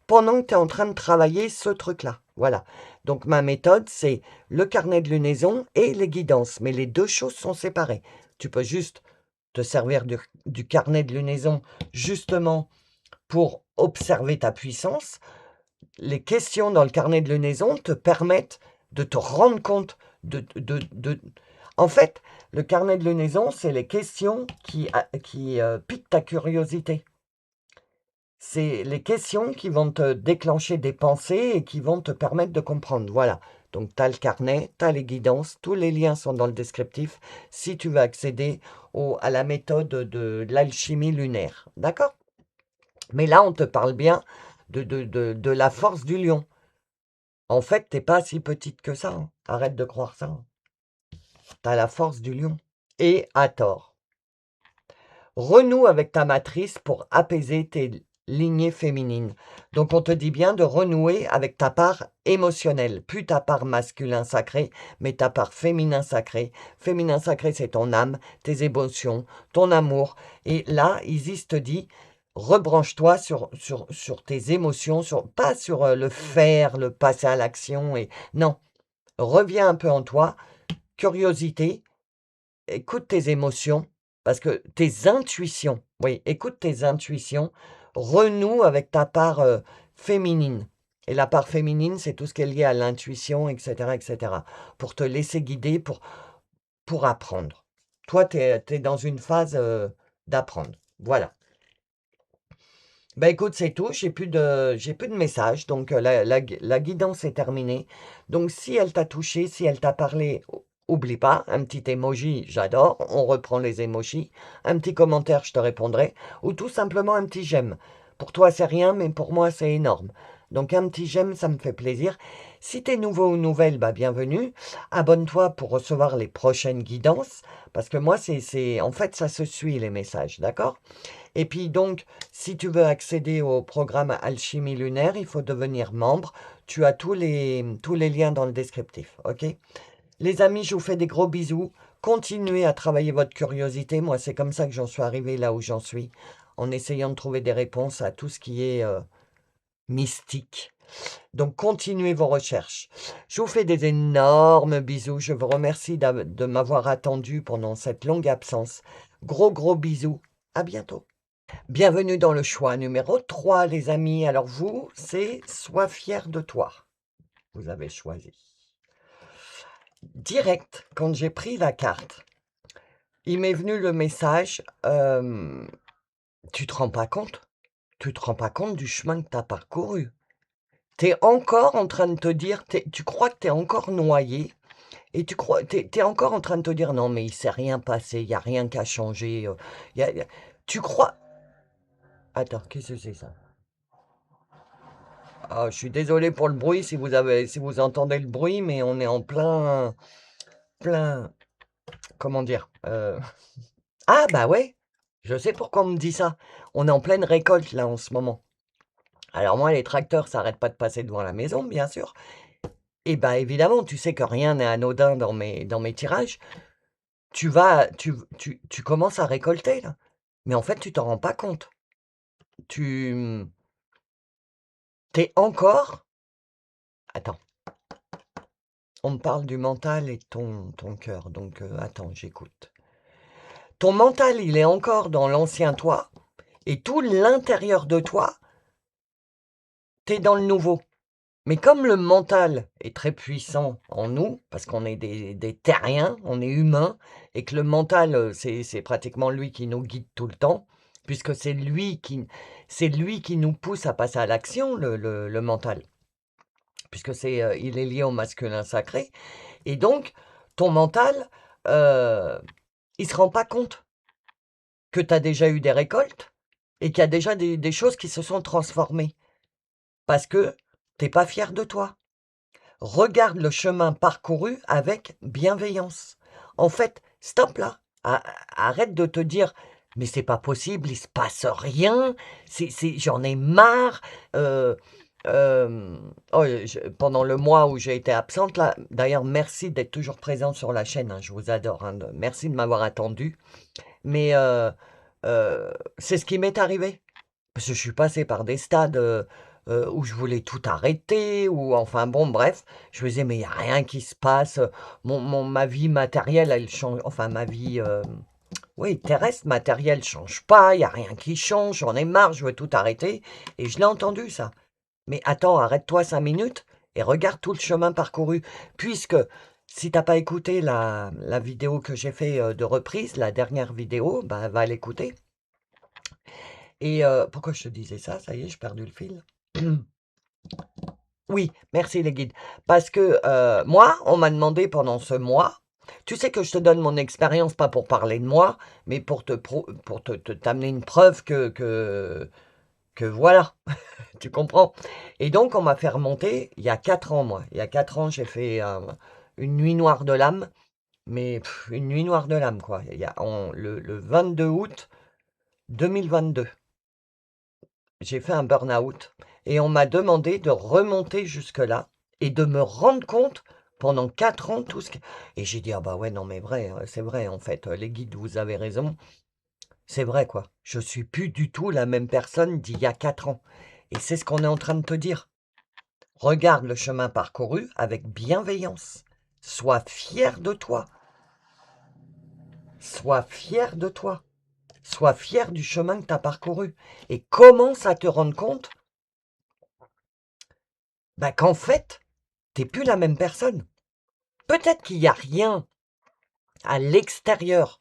pendant que tu es en train de travailler ce truc-là. Voilà. Donc, ma méthode, c'est le carnet de lunaison et les guidances. Mais les deux choses sont séparées. Tu peux juste te servir du carnet de lunaison justement pour observer ta puissance. Les questions dans le carnet de lunaison te permettent de te rendre compte de. En fait, le carnet de lunaison, c'est les questions qui piquent ta curiosité. C'est les questions qui vont te déclencher des pensées et qui vont te permettre de comprendre. Voilà. Donc, tu as le carnet, tu as les guidances, tous les liens sont dans le descriptif si tu veux accéder à la méthode de l'alchimie lunaire. D'accord? Mais là, on te parle bien de la force du lion. En fait, t'es pas si petite que ça, hein. Arrête de croire ça, hein. Tu as la force du lion. Et à tort. Renoue avec ta matrice pour apaiser tes lignées féminines. Donc on te dit bien de renouer avec ta part émotionnelle, plus ta part masculin sacré, mais ta part féminin sacré. Féminin sacré, c'est ton âme, tes émotions, ton amour. Et là, Isis te dit, rebranche-toi sur tes émotions, pas sur le faire, le passer à l'action. Non, reviens un peu en toi, curiosité, écoute tes émotions, parce que tes intuitions, oui, écoute tes intuitions, renoue avec ta part féminine. Et la part féminine, c'est tout ce qui est lié à l'intuition, etc., etc., pour te laisser guider, pour apprendre. Toi, tu es dans une phase d'apprendre. Voilà. Ben écoute, c'est tout. J'ai plus de messages. Donc, la guidance est terminée. Donc, si elle t'a touché, si elle t'a parlé, oublie pas, un petit emoji, j'adore. On reprend les emojis. Un petit commentaire, je te répondrai. Ou tout simplement un petit j'aime. Pour toi, c'est rien, mais pour moi, c'est énorme. Donc, un petit j'aime, ça me fait plaisir. Si t'es nouveau ou nouvelle, bah, bienvenue. Abonne-toi pour recevoir les prochaines guidances. Parce que moi, en fait, ça se suit les messages, d'accord? Et puis donc, si tu veux accéder au programme Alchimie lunaire, il faut devenir membre. Tu as tous les liens dans le descriptif, ok? Les amis, je vous fais des gros bisous. Continuez à travailler votre curiosité. Moi, c'est comme ça que j'en suis arrivé là où j'en suis, en essayant de trouver des réponses à tout ce qui est mystique. Donc, continuez vos recherches. Je vous fais des énormes bisous. Je vous remercie de m'avoir attendu pendant cette longue absence. Gros, gros bisous. À bientôt. Bienvenue dans le choix numéro 3, les amis. Alors vous, c'est sois fier de toi. Vous avez choisi. Direct, quand j'ai pris la carte, il m'est venu le message, tu te rends pas compte? Tu te rends pas compte du chemin que tu as parcouru. Tu es encore en train de te dire, tu crois que tu es encore noyé et tu es encore en train de te dire, non mais il s'est rien passé, il n'y a rien qui a changé. Tu crois... Attends, qu'est-ce que c'est ça? Ah, je suis désolé pour le bruit si vous entendez le bruit, mais on est en plein, comment dire? Ah bah ouais, je sais pourquoi on me dit ça. On est en pleine récolte là en ce moment. Alors moi, les tracteurs s'arrêtent pas de passer devant la maison, bien sûr. Et bah évidemment, tu sais que rien n'est anodin dans mes tirages. Tu commences à récolter là. Mais en fait, tu t'en rends pas compte. Tu t'es encore. Attends. On me parle du mental et de ton cœur, donc attends, j'écoute. Ton mental, il est encore dans l'ancien toi, et tout l'intérieur de toi, t'es dans le nouveau. Mais comme le mental est très puissant en nous, parce qu'on est des terriens, on est humains, et que le mental, c'est pratiquement lui qui nous guide tout le temps, puisque c'est lui qui nous pousse à passer à l'action, le mental, puisque il est lié au masculin sacré. Et donc, ton mental, il se rend pas compte que tu as déjà eu des récoltes et qu'il y a déjà des choses qui se sont transformées parce que tu pas fier de toi. Regarde le chemin parcouru avec bienveillance. En fait, stop là. Arrête de te dire Mais c'est pas possible, il se passe rien, j'en ai marre. euh, oh, pendant le mois où j'ai été absente, là, d'ailleurs, merci d'être toujours présent sur la chaîne, hein, je vous adore, hein, merci de m'avoir attendu. Mais c'est ce qui m'est arrivé. Parce que je suis passé par des stades où je voulais tout arrêter, ou enfin bon, bref, je me disais, mais il n'y a rien qui se passe. Ma vie matérielle, elle change, enfin ma vie oui, terrestre, matérielle change pas, il n'y a rien qui change, j'en ai marre, je veux tout arrêter. Et je l'ai entendu ça. Mais attends, arrête-toi 5 minutes et regarde tout le chemin parcouru. Puisque si t'as pas écouté la vidéo que j'ai fait de reprise, la dernière vidéo, bah va l'écouter. Et pourquoi je te disais ça? Ça y est, j'ai perdu le fil. Oui, merci les guides. Parce que moi, on m'a demandé pendant ce mois, tu sais que je te donne mon expérience, pas pour parler de moi, mais pour t'amener une preuve que voilà, tu comprends. Et donc, on m'a fait remonter il y a 4 ans, moi. Il y a 4 ans, j'ai fait une nuit noire de l'âme, mais une nuit noire de l'âme, quoi. Le 22 août 2022. J'ai fait un burn-out et on m'a demandé de remonter jusque-là et de me rendre compte pendant 4 ans tout ce que... Et j'ai dit, ah bah ouais, non mais vrai, c'est vrai en fait, les guides, vous avez raison, c'est vrai quoi. Je suis plus du tout la même personne d'il y a 4 ans. Et c'est ce qu'on est en train de te dire. Regarde le chemin parcouru avec bienveillance. Sois fier de toi. Sois fier de toi. Sois fier du chemin que tu as parcouru. Et commence à te rendre compte bah, qu'en fait, t'es plus la même personne. Peut-être qu'il n'y a rien à l'extérieur.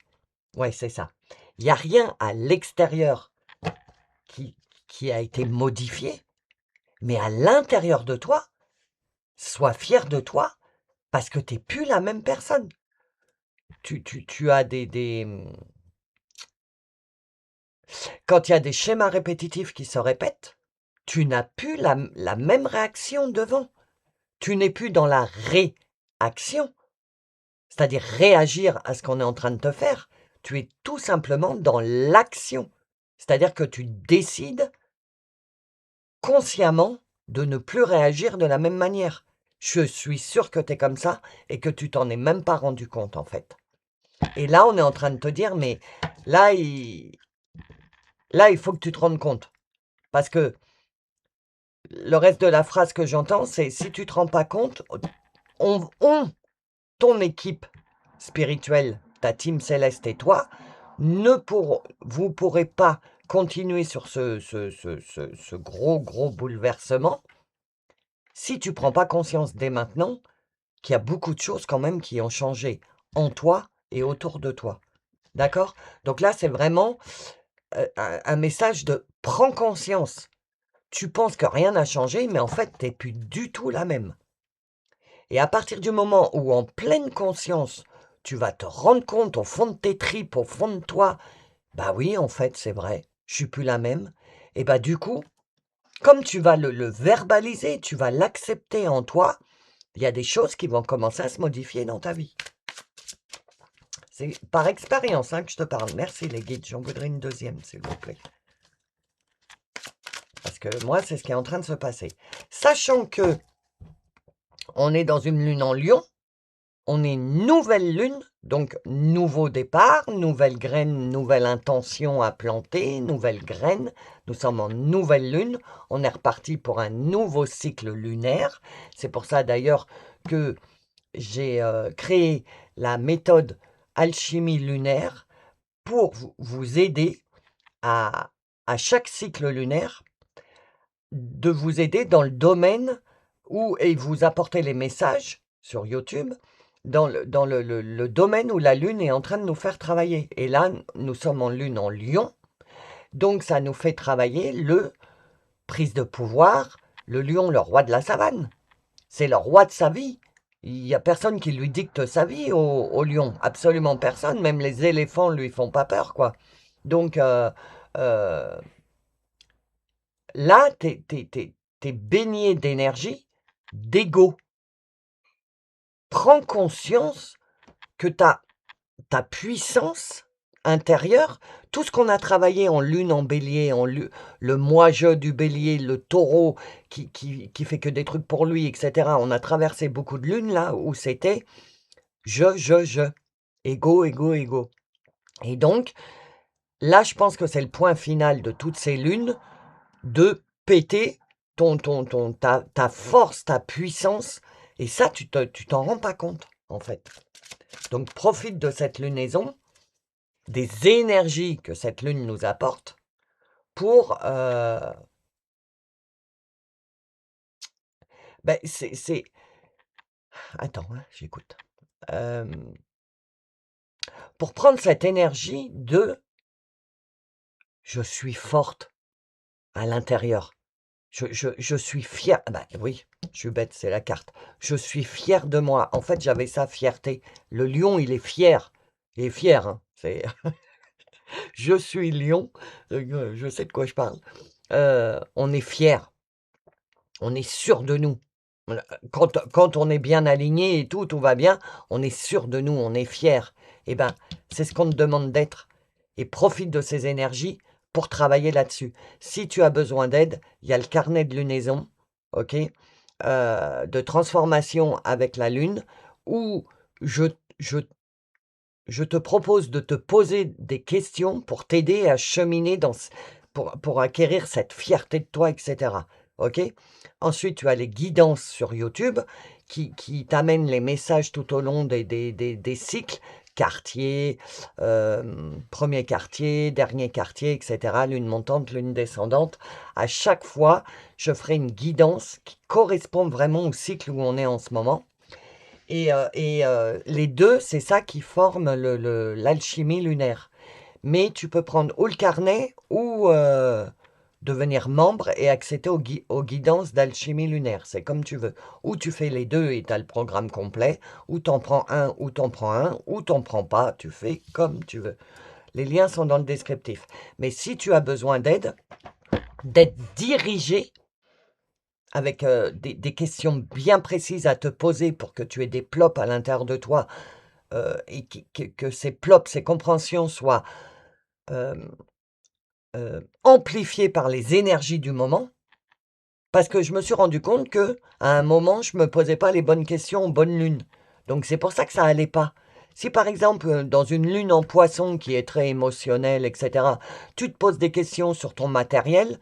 Ouais, c'est ça. Il n'y a rien à l'extérieur qui, qui a été modifié, mais à l'intérieur de toi, sois fier de toi parce que t'es plus la même personne. Tu as Quand il y a des schémas répétitifs qui se répètent, tu n'as plus la même réaction devant. Tu n'es plus dans la réaction, c'est-à-dire réagir à ce qu'on est en train de te faire. Tu es tout simplement dans l'action. C'est-à-dire que tu décides consciemment de ne plus réagir de la même manière. Je suis sûr que tu es comme ça et que tu t'en es même pas rendu compte en fait. Et là, on est en train de te dire, mais là, il faut que tu te rendes compte. Parce que le reste de la phrase que j'entends, c'est si tu te rends pas compte, ton équipe spirituelle, ta team céleste et toi, vous pourrez pas continuer sur ce gros bouleversement si tu prends pas conscience dès maintenant qu'il y a beaucoup de choses quand même qui ont changé en toi et autour de toi. D'accord? Donc là, c'est vraiment un message de prends conscience. Tu penses que rien n'a changé, mais en fait, tu n'es plus du tout la même. Et à partir du moment où, en pleine conscience, tu vas te rendre compte au fond de tes tripes, au fond de toi, bah oui, en fait, c'est vrai, je suis plus la même. Et bah du coup, comme tu vas le verbaliser, tu vas l'accepter en toi, il y a des choses qui vont commencer à se modifier dans ta vie. C'est par expérience que je te parle. Merci les guides, j'en voudrais une deuxième, s'il vous plaît. Parce que moi, c'est ce qui est en train de se passer. Sachant que on est dans une lune en lion, on est une nouvelle lune, donc nouveau départ, nouvelle graine, nouvelle intention à planter, nouvelle graine. Nous sommes en nouvelle lune, on est reparti pour un nouveau cycle lunaire. C'est pour ça d'ailleurs que j'ai créé la méthode alchimie lunaire pour vous aider à chaque cycle lunaire, de vous aider dans le domaine où, et vous apporter les messages sur YouTube, dans le domaine où la Lune est en train de nous faire travailler. Et là, nous sommes en Lune en Lion, donc ça nous fait travailler le prise de pouvoir, le lion, le roi de la savane. C'est le roi de sa vie. Il n'y a personne qui lui dicte sa vie au lion. Absolument personne. Même les éléphants lui font pas peur, quoi. Donc, euh, là, t'es baigné d'énergie, d'ego. Prends conscience que ta puissance, intérieur, tout ce qu'on a travaillé en lune en bélier, le moi-je du bélier, le taureau qui fait que des trucs pour lui, et cetera. On a traversé beaucoup de lunes là où c'était je, ego, ego, ego. Et donc, là, je pense que c'est le point final de toutes ces lunes, de péter ta force, ta puissance, et ça, tu t'en rends pas compte, en fait. Donc, profite de cette lunaison, des énergies que cette lune nous apporte, pour, c'est attends, hein, j'écoute. Hem, pour prendre cette énergie de: «Je suis forte à l'intérieur». Je suis fière, ah bah, oui, je suis bête, c'est la carte. Je suis fière de moi. En fait, j'avais ça, fierté. Le lion, il est fier. Il est fier, hein. C'est je suis lion, je sais de quoi je parle. On est fier, on est sûr de nous. Voilà, quand on est bien aligné et tout va bien, on est sûr de nous, on est fier. Et ben, c'est ce qu'on te demande d'être, et profite de ces énergies pour travailler là-dessus. Si tu as besoin d'aide, il y a le carnet de lunaison, OK? De transformation avec la lune, où je je je te propose de te poser des questions pour t'aider à cheminer dans ce pour acquérir cette fierté de toi, et cetera. OK? Ensuite, tu as les guidances sur YouTube qui t'amènent les messages tout au long des cycles, quartier, 1er quartier, dernier quartier, et cetera, lune montante, lune descendante. À chaque fois, je ferai une guidance qui correspond vraiment au cycle où on est en ce moment. Les 2, c'est ça qui forme l'alchimie lunaire. Mais tu peux prendre ou le carnet ou devenir membre et accéder aux guidances d'alchimie lunaire. C'est comme tu veux. Ou tu fais les 2 et tu as le programme complet, ou t'en prends un, ou t'en prends un, ou t'en prends pas, tu fais comme tu veux. Les liens sont dans le descriptif. Mais si tu as besoin d'aide, d'être dirigé avec, des questions bien précises à te poser pour que tu aies des plops à l'intérieur de toi, et que ces plops, ces compréhensions soient, hem, amplifiées par les énergies du moment. Parce que je me suis rendu compte qu'à un moment, je me posais pas les bonnes questions aux bonnes lunes. Donc c'est pour ça que ça allait pas. Si par exemple, dans une lune en Poisson qui est très émotionnelle, et cetera, tu te poses des questions sur ton matériel,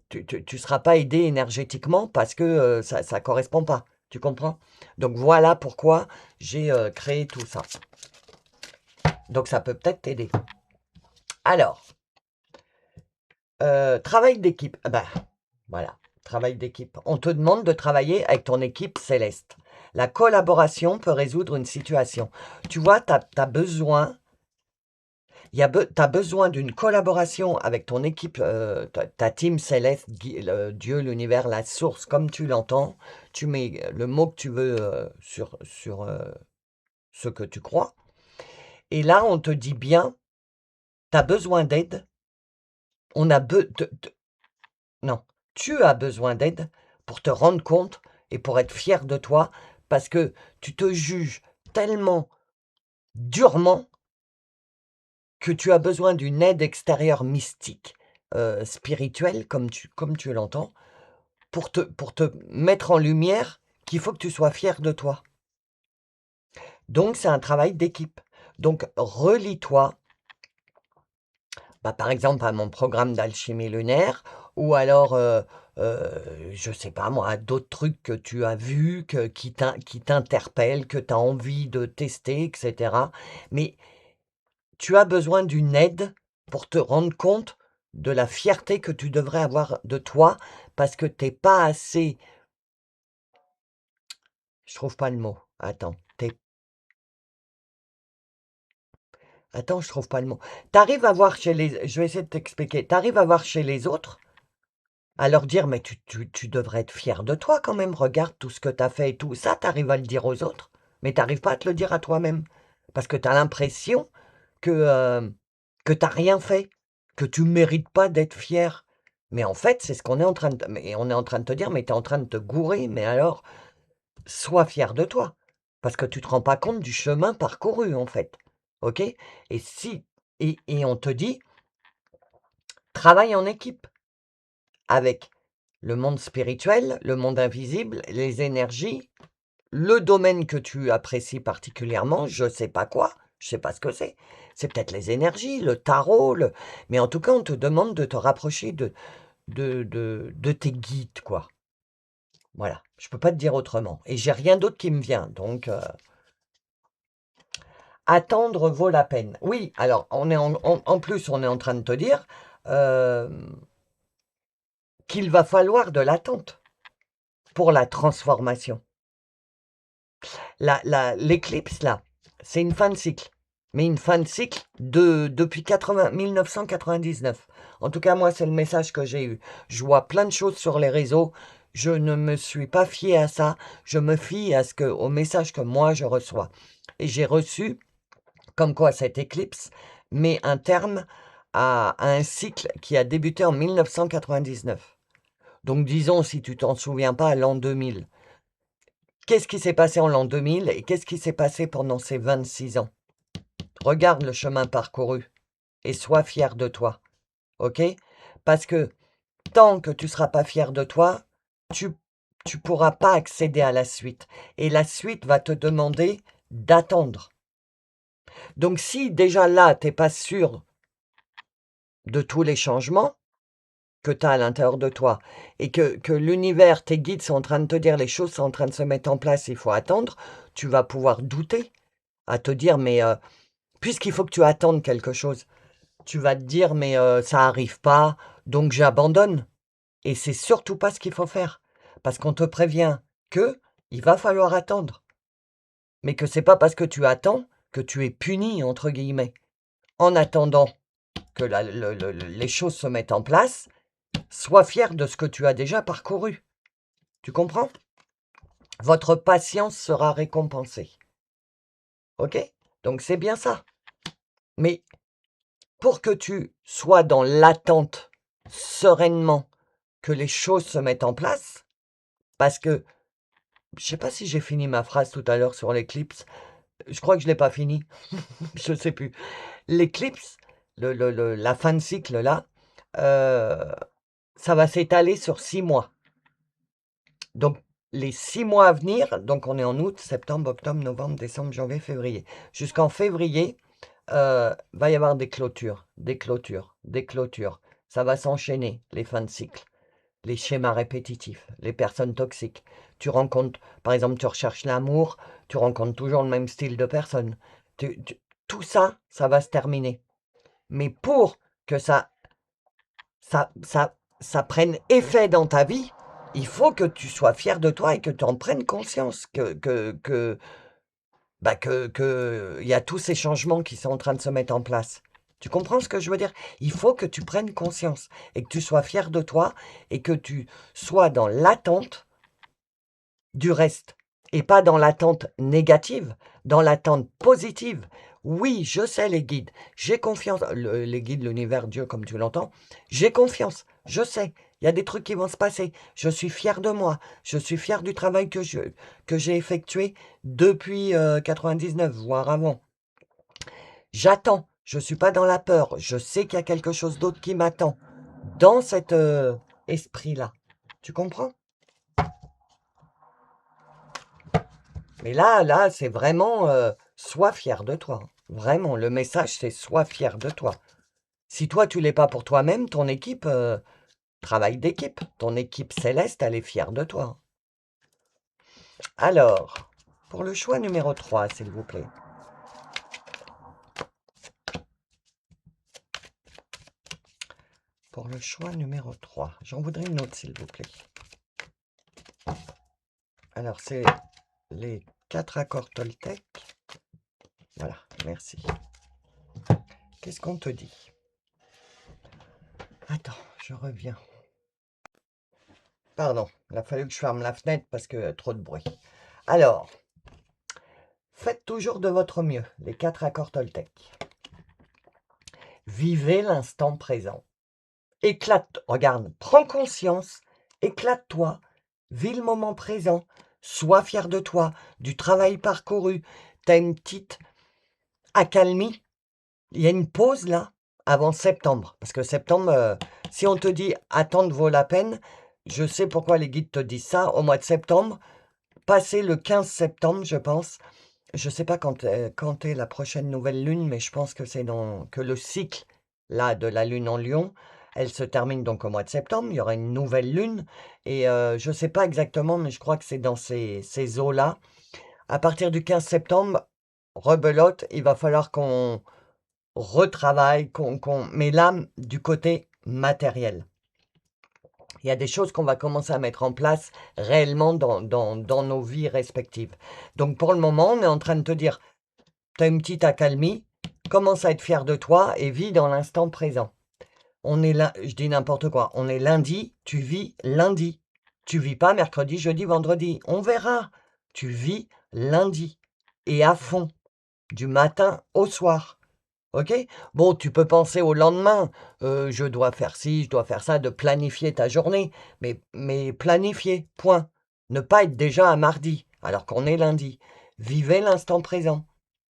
tu seras pas aidé énergétiquement parce que, ça correspond pas. Tu comprends? Donc voilà pourquoi j'ai, créé tout ça. Donc ça peut peut-être t'aider. Alors, travail d'équipe. Ah bah, voilà, travail d'équipe. On te demande de travailler avec ton équipe céleste. La collaboration peut résoudre une situation. Tu vois, tu as besoin tu besoin d'une collaboration avec ton équipe, ta team céleste, le Dieu, l'univers, la source, comme tu l'entends. Tu mets le mot que tu veux, sur ce que tu crois, et là, on te dit bien: «Tu as besoin d'aide, on a be te» non, tu as besoin d'aide pour te rendre compte et pour être fier de toi, parce que tu te juges tellement durement que tu as besoin d'une aide extérieure mystique, spirituelle comme tu l'entends, pour te mettre en lumière qu'il faut que tu sois fier de toi. Donc c'est un travail d'équipe. Donc relie-toi, bah, par exemple à mon programme d'alchimie lunaire, ou alors, je sais pas moi, d'autres trucs que tu as vus, qui t'interpellent, que tu as envie de tester, et cetera. Mais tu as besoin d'une aide pour te rendre compte de la fierté que tu devrais avoir de toi, parce que tu es pas assez, je trouve pas le mot. Attends, je trouve pas le mot. Tu arrives à voir chez les Je vais essayer de t'expliquer. Tu arrives à voir chez les autres, à leur dire: «Mais tu devrais être fier de toi quand même, regarde tout ce que tu as fait et tout». Ça, tu arrives à le dire aux autres, mais tu arrives pas à te le dire à toi-même. Parce que tu as l'impression que, que tu as rien fait, que tu mérites pas d'être fier. Mais en fait, c'est ce qu'on est en train de on est en train de te dire: «Mais tu es en train de te gourer, mais alors, sois fier de toi». Parce que tu te rends pas compte du chemin parcouru, en fait. OK? Et si Et on te dit, travaille en équipe avec le monde spirituel, le monde invisible, les énergies, le domaine que tu apprécies particulièrement, je sais pas quoi, je sais pas ce que c'est. C'est peut-être les énergies, le tarot, mais en tout cas, on te demande de te rapprocher de tes guides, quoi. Voilà, je peux pas te dire autrement et j'ai rien d'autre qui me vient donc attendre vaut la peine. Oui, alors on est en plus, on est en train de te dire, qu'il va falloir de l'attente pour la transformation. L'éclipse là, c'est une fin de cycle, mais une fin de cycle depuis 1999. En tout cas, moi, c'est le message que j'ai eu. Je vois plein de choses sur les réseaux. Je ne me suis pas fié à ça. Je me fie au message que moi je reçois. Et j'ai reçu, comme quoi cette éclipse met un terme à un cycle qui a débuté en 1999. Donc disons, si tu t'en souviens pas, à l'an 2000. Qu'est-ce qui s'est passé en l'an 2000 et qu'est-ce qui s'est passé pendant ces 26 ans? Regarde le chemin parcouru et sois fier de toi, ok? Parce que tant que tu ne seras pas fier de toi, tu tu pourras pas accéder à la suite et la suite va te demander d'attendre. Donc si déjà là, tu es pas sûr de tous les changements que tu as à l'intérieur de toi et que l'univers, tes guides sont en train de te dire les choses sont en train de se mettre en place, il faut attendre, tu vas pouvoir douter, à te dire: «Mais, puisqu'il faut que tu attendes quelque chose», tu vas te dire: «Mais, ça arrive pas, donc j'abandonne» et c'est surtout pas ce qu'il faut faire. Parce qu'on te prévient que il va falloir attendre, mais que c'est pas parce que tu attends que tu es «puni» entre guillemets. En attendant que la le les choses se mettent en place, sois fier de ce que tu as déjà parcouru. Tu comprends? Votre patience sera récompensée. OK? Donc c'est bien ça. Mais pour que tu sois dans l'attente sereinement que les choses se mettent en place, parce que je sais pas si j'ai fini ma phrase tout à l'heure sur l'éclipse, je crois que je l'ai pas fini, je sais plus. L'éclipse, la fin de cycle là, heu, ça va s'étaler sur 6 mois. Donc les 6 mois à venir, donc on est en août, septembre, octobre, novembre, décembre, janvier, février. Jusqu'en février, va y avoir des clôtures, des clôtures, des clôtures. Ça va s'enchaîner, les fins de cycle, les schémas répétitifs, les personnes toxiques. Tu rencontres, par exemple, tu recherches l'amour, tu rencontres toujours le même style de personne. Tout ça, ça va se terminer. Mais pour que ça prenne effet dans ta vie, il faut que tu sois fier de toi et que tu en prennes conscience il y a tous ces changements qui sont en train de se mettre en place. Tu comprends ce que je veux dire? Il faut que tu prennes conscience et que tu sois fier de toi et que tu sois dans l'attente du reste et pas dans l'attente négative, dans l'attente positive. Oui, je sais les guides, j'ai confiance, les guides, l'univers, Dieu, comme tu l'entends, j'ai confiance, je sais, il y a des trucs qui vont se passer. Je suis fier de moi, je suis fier du travail que j'ai effectué depuis 99, voire avant. J'attends, je ne suis pas dans la peur, je sais qu'il y a quelque chose d'autre qui m'attend dans cet esprit-là. Tu comprends? Mais là, c'est vraiment, sois fier de toi. Vraiment, le message, c'est sois fier de toi. Si toi, tu l'es pas pour toi-même, ton équipe, travail d'équipe. Ton équipe céleste, elle est fière de toi. Alors, pour le choix numéro 3, s'il vous plaît. Pour le choix numéro 3, j'en voudrais une autre, s'il vous plaît. Alors, c'est les 4 accords Toltec. Voilà, merci. Qu'est-ce qu'on te dit? Attends, je reviens. Pardon, il a fallu que je ferme la fenêtre parce que trop de bruit. Alors, faites toujours de votre mieux, les 4 accords Toltec. Vivez l'instant présent. Éclate, regarde, prends conscience, éclate-toi, vis le moment présent, sois fier de toi, du travail parcouru. T'as une petite accalmie, il y a une pause là, avant septembre. Parce que septembre, si on te dit: «Attendre vaut la peine», je sais pourquoi les guides te disent ça. Au mois de septembre, passé le 15 septembre, je pense, je sais pas quand est la prochaine nouvelle lune, mais je pense que c'est dans que le cycle, là, de la lune en Lion, elle se termine donc au mois de septembre. Il y aura une nouvelle lune et je sais pas exactement, mais je crois que c'est dans ces eaux-là. À partir du 15 septembre, rebelote, il va falloir qu'on retravaille, qu'on mais là, du côté matériel. Il y a des choses qu'on va commencer à mettre en place réellement dans nos vies respectives. Donc pour le moment, on est en train de te dire: «Tu as une petite accalmie, commence à être fier de toi et vis dans l'instant présent». On est là, je dis n'importe quoi, on est lundi, tu vis lundi. Tu vis pas mercredi, jeudi, vendredi. On verra. Tu vis lundi et à fond, du matin au soir. OK? Bon, tu peux penser au lendemain, je dois faire ci, je dois faire ça, de planifier ta journée, mais planifier, point. Ne pas être déjà à mardi, alors qu'on est lundi. Vivez l'instant présent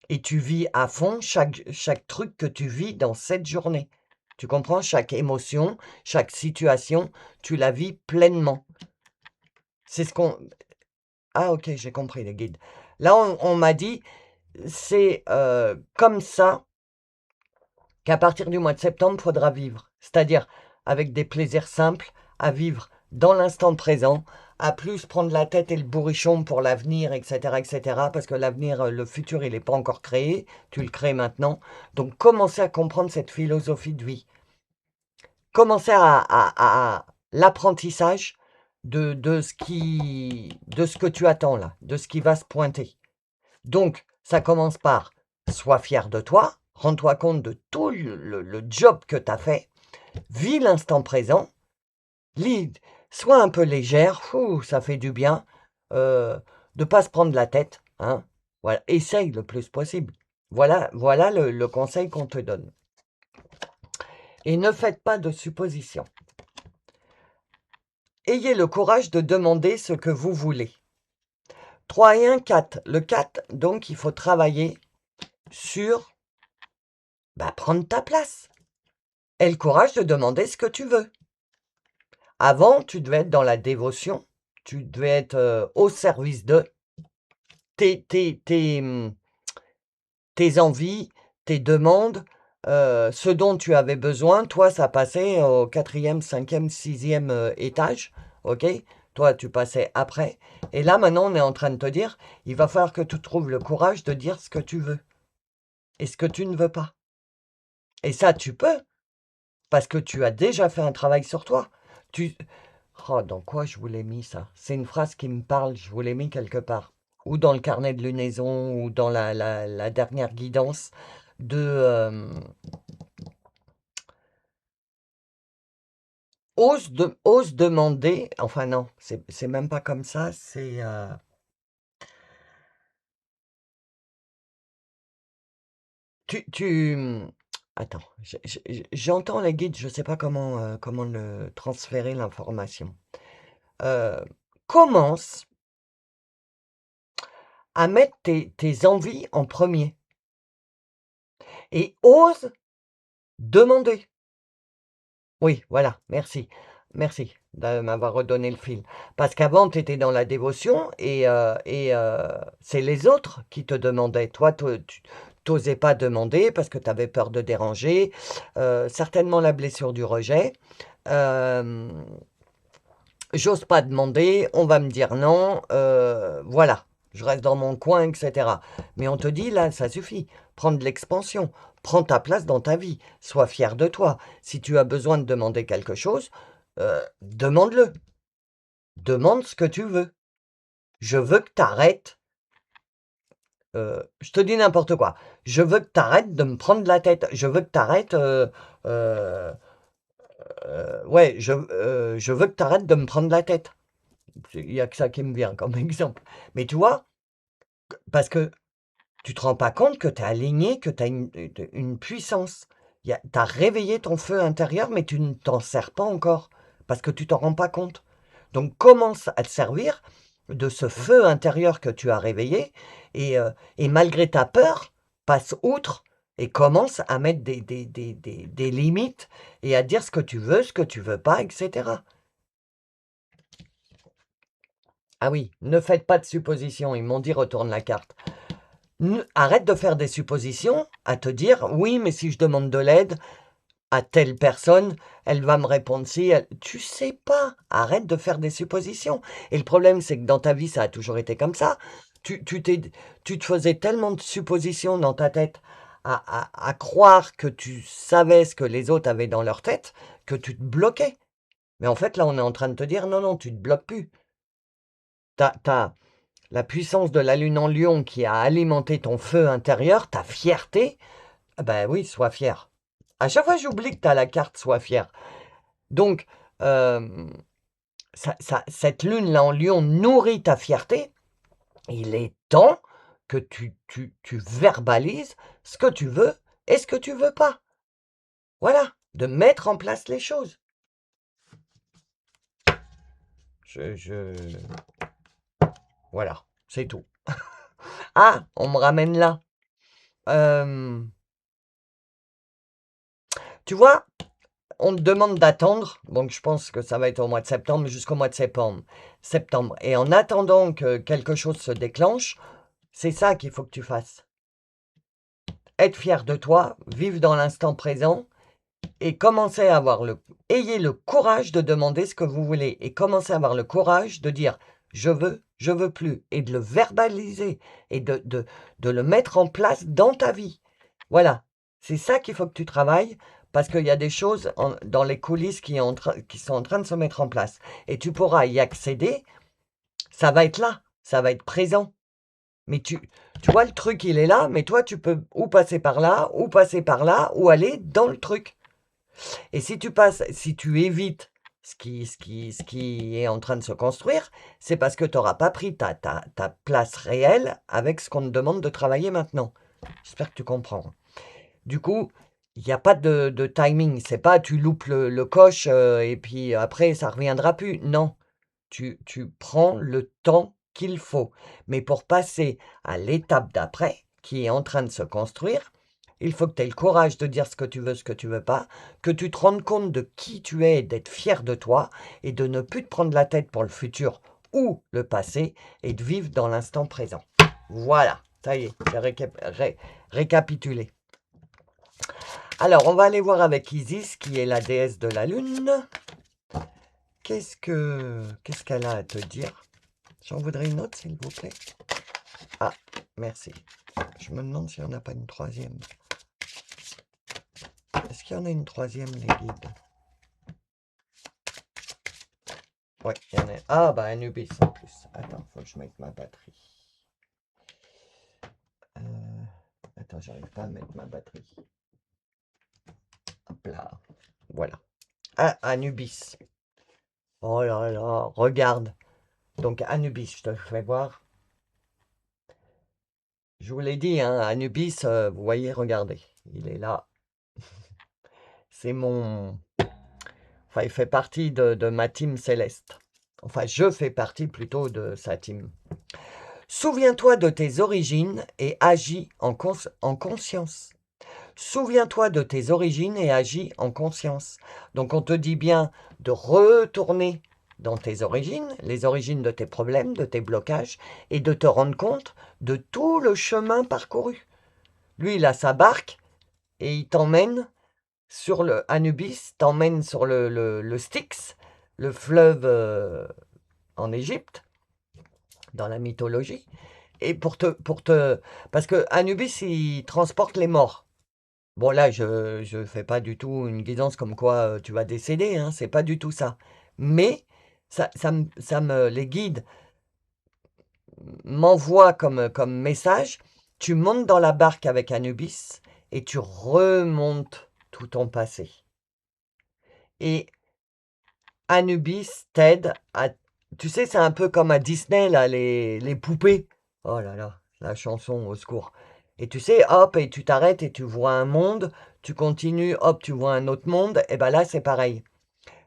et tu vis à fond chaque truc que tu vis dans cette journée. Tu comprends? Chaque émotion, chaque situation, tu la vis pleinement. C'est ce qu'on ah OK, j'ai compris les guides. Là, on m'a dit: «C'est, comme ça qu'à partir du mois de septembre, il faudra vivre. C'est-à-dire avec des plaisirs simples, à vivre dans l'instant présent, à plus prendre la tête et le bourrichon pour l'avenir, et cetera, parce que l'avenir, le futur, il n'est pas encore créé, tu le crées maintenant. Donc commencer à comprendre cette philosophie de vie. Commencer à l'apprentissage de ce que tu attends là, de ce qui va se pointer. Donc, ça commence par: sois fier de toi, rends-toi compte de tout le job que tu as fait, vis l'instant présent, lis sois un peu légère, fou, ça fait du bien, de pas se prendre la tête, hein. Voilà, essaye le plus possible. Voilà le conseil qu'on te donne et ne faites pas de suppositions. Ayez le courage de demander ce que vous voulez. 3 et 1, 4. Le 4, donc il faut travailler sur, prendre ta place. Aie le courage de demander ce que tu veux. Avant, tu devais être dans la dévotion, tu devais être, au service de tes envies, tes demandes, ce dont tu avais besoin. Toi, ça passait au 4e, 5e, 6e, étage, OK? Toi, tu passais après et là, maintenant, on est en train de te dire: «Il va falloir que tu trouves le courage de dire ce que tu veux et ce que tu ne veux pas» et ça, tu peux parce que tu as déjà fait un travail sur toi. Tu Oh, dans quoi je vous l'ai mis ça? C'est une phrase qui me parle, je vous l'ai mis quelque part. Ou dans le carnet de lunaison, ou dans la dernière guidance de ose demander. Enfin, non, c'est même pas comme ça, c'est. Attends, j'entends les guides, je sais pas comment le transférer l'information. Euh, Commence à mettre tes envies en premier et ose demander. Oui, voilà, merci. Merci de m'avoir redonné le fil. Parce qu'avant, tu étais dans la dévotion et c'est les autres qui te demandaient. Toi, tu osais pas demander parce que tu avais peur de déranger, certainement la blessure du rejet. Hem, j'ose pas demander, on va me dire non, voilà, je reste dans mon coin et cetera. Mais on te dit là, ça suffit, prends de l'expansion, prends ta place dans ta vie, sois fier de toi. Si tu as besoin de demander quelque chose, demande-le, demande ce que tu veux. Je veux que tu arrêtes, je te dis n'importe quoi, je veux que tu arrêtes de me prendre la tête, je veux que tu arrêtes, ouais, je veux que tu arrêtes de me prendre la tête. Il y a que ça qui me vient comme exemple. Mais tu vois? Parce que tu te rends pas compte que tu es aligné, que tu as une puissance. Tu as réveillé ton feu intérieur, mais tu ne t'en sers pas encore, parce que tu t'en rends pas compte. Donc commence à te servir de ce feu intérieur que tu as réveillé et malgré ta peur, passe outre et commence à mettre des limites et à dire ce que tu veux pas, etc. Ah oui, ne faites pas de suppositions. Ils m'ont dit retourne la carte. Arrête de faire des suppositions à te dire oui, mais si je demande de l'aide à telle personne, elle va me répondre si. Tu sais pas. Arrête de faire des suppositions. Et le problème, c'est que dans ta vie, ça a toujours été comme ça. Tu te faisais tellement de suppositions dans ta tête à croire que tu savais ce que les autres avaient dans leur tête que tu te bloquais. Mais en fait, là, on est en train de te dire non, non, tu te bloques plus. T'as la puissance de la lune en lion qui a alimenté ton feu intérieur, ta fierté. Ah ben oui, sois fier. À chaque fois, j'oublie que tu as la carte sois fier. Donc, cette lune-là en lion nourrit ta fierté. Il est temps que tu verbalises ce que tu veux et ce que tu veux pas. Voilà, de mettre en place les choses. Voilà, c'est tout. Ah, on me ramène là. Tu vois, on te demande d'attendre, donc je pense que ça va être au mois de septembre, jusqu'au mois de septembre. Et en attendant que quelque chose se déclenche, c'est ça qu'il faut que tu fasses. Être fier de toi, vivre dans l'instant présent et commencer à ayez le courage de demander ce que vous voulez et commencer à avoir le courage de dire je veux plus et de le verbaliser et de le mettre en place dans ta vie. Voilà, c'est ça qu'il faut que tu travailles parce qu'il y a des choses dans les coulisses qui sont en train de se mettre en place et tu pourras y accéder, ça va être là, ça va être présent. Mais tu vois, le truc, il est là, mais toi, tu peux ou passer par là, ou aller dans le truc. Et si tu évites ce qui est en train de se construire, c'est parce que tu n'auras pas pris ta place réelle avec ce qu'on te demande de travailler maintenant. J'espère que tu comprends. Du coup, il n'y a pas de timing. C'est pas tu loupes le coche et puis après, ça ne reviendra plus. Non, tu prends le temps qu'il faut. Mais pour passer à l'étape d'après, qui est en train de se construire, il faut que tu aies le courage de dire ce que tu veux pas, que tu te rendes compte de qui tu es, d'être fier de toi et de ne plus te prendre la tête pour le futur ou le passé et de vivre dans l'instant présent. Voilà, ça y est, j'ai récapitulé. Alors, on va aller voir avec Isis, qui est la déesse de la lune. Qu'est-ce qu'elle a à te dire? J'en voudrais une autre, s'il vous plaît. Ah, merci. Je me demande s'il n'y en a pas une troisième. Est-ce qu'il y en a une troisième, les guides? Oui, il y en a. Ah, bah Anubis en plus. Attends, faut que je mette ma batterie. Attends, j'arrive pas à mettre ma batterie. Hop là. Voilà. Ah, Anubis. Oh là là, regarde. Donc Anubis, je te le fais voir. Je vous l'ai dit, hein, Anubis, vous voyez, regardez. Il est là. C'est mon... Enfin, il fait partie de ma team céleste. Enfin, je fais partie plutôt de sa team. Souviens-toi de tes origines et agis en conscience. Souviens-toi de tes origines et agis en conscience. Donc on te dit bien de retourner dans tes origines, les origines de tes problèmes, de tes blocages, et de te rendre compte de tout le chemin parcouru. Lui, il a sa barque et il t'emmène sur le Anubis, t'emmène sur le Styx, le fleuve en Égypte, dans la mythologie, et parce que Anubis, il transporte les morts. Bon, là, je fais pas du tout une guidance comme quoi tu vas décéder, hein, c'est pas du tout ça. Mais les guides m'envoient comme message, tu montes dans la barque avec Anubis et tu remontes tout ton passé. Et Anubis t'aide à... Tu sais, c'est un peu comme à Disney, là, les poupées. Oh là là, la chanson, au secours. Et tu sais, hop, et tu t'arrêtes et tu vois un monde, tu continues, hop, tu vois un autre monde, et ben là, c'est pareil.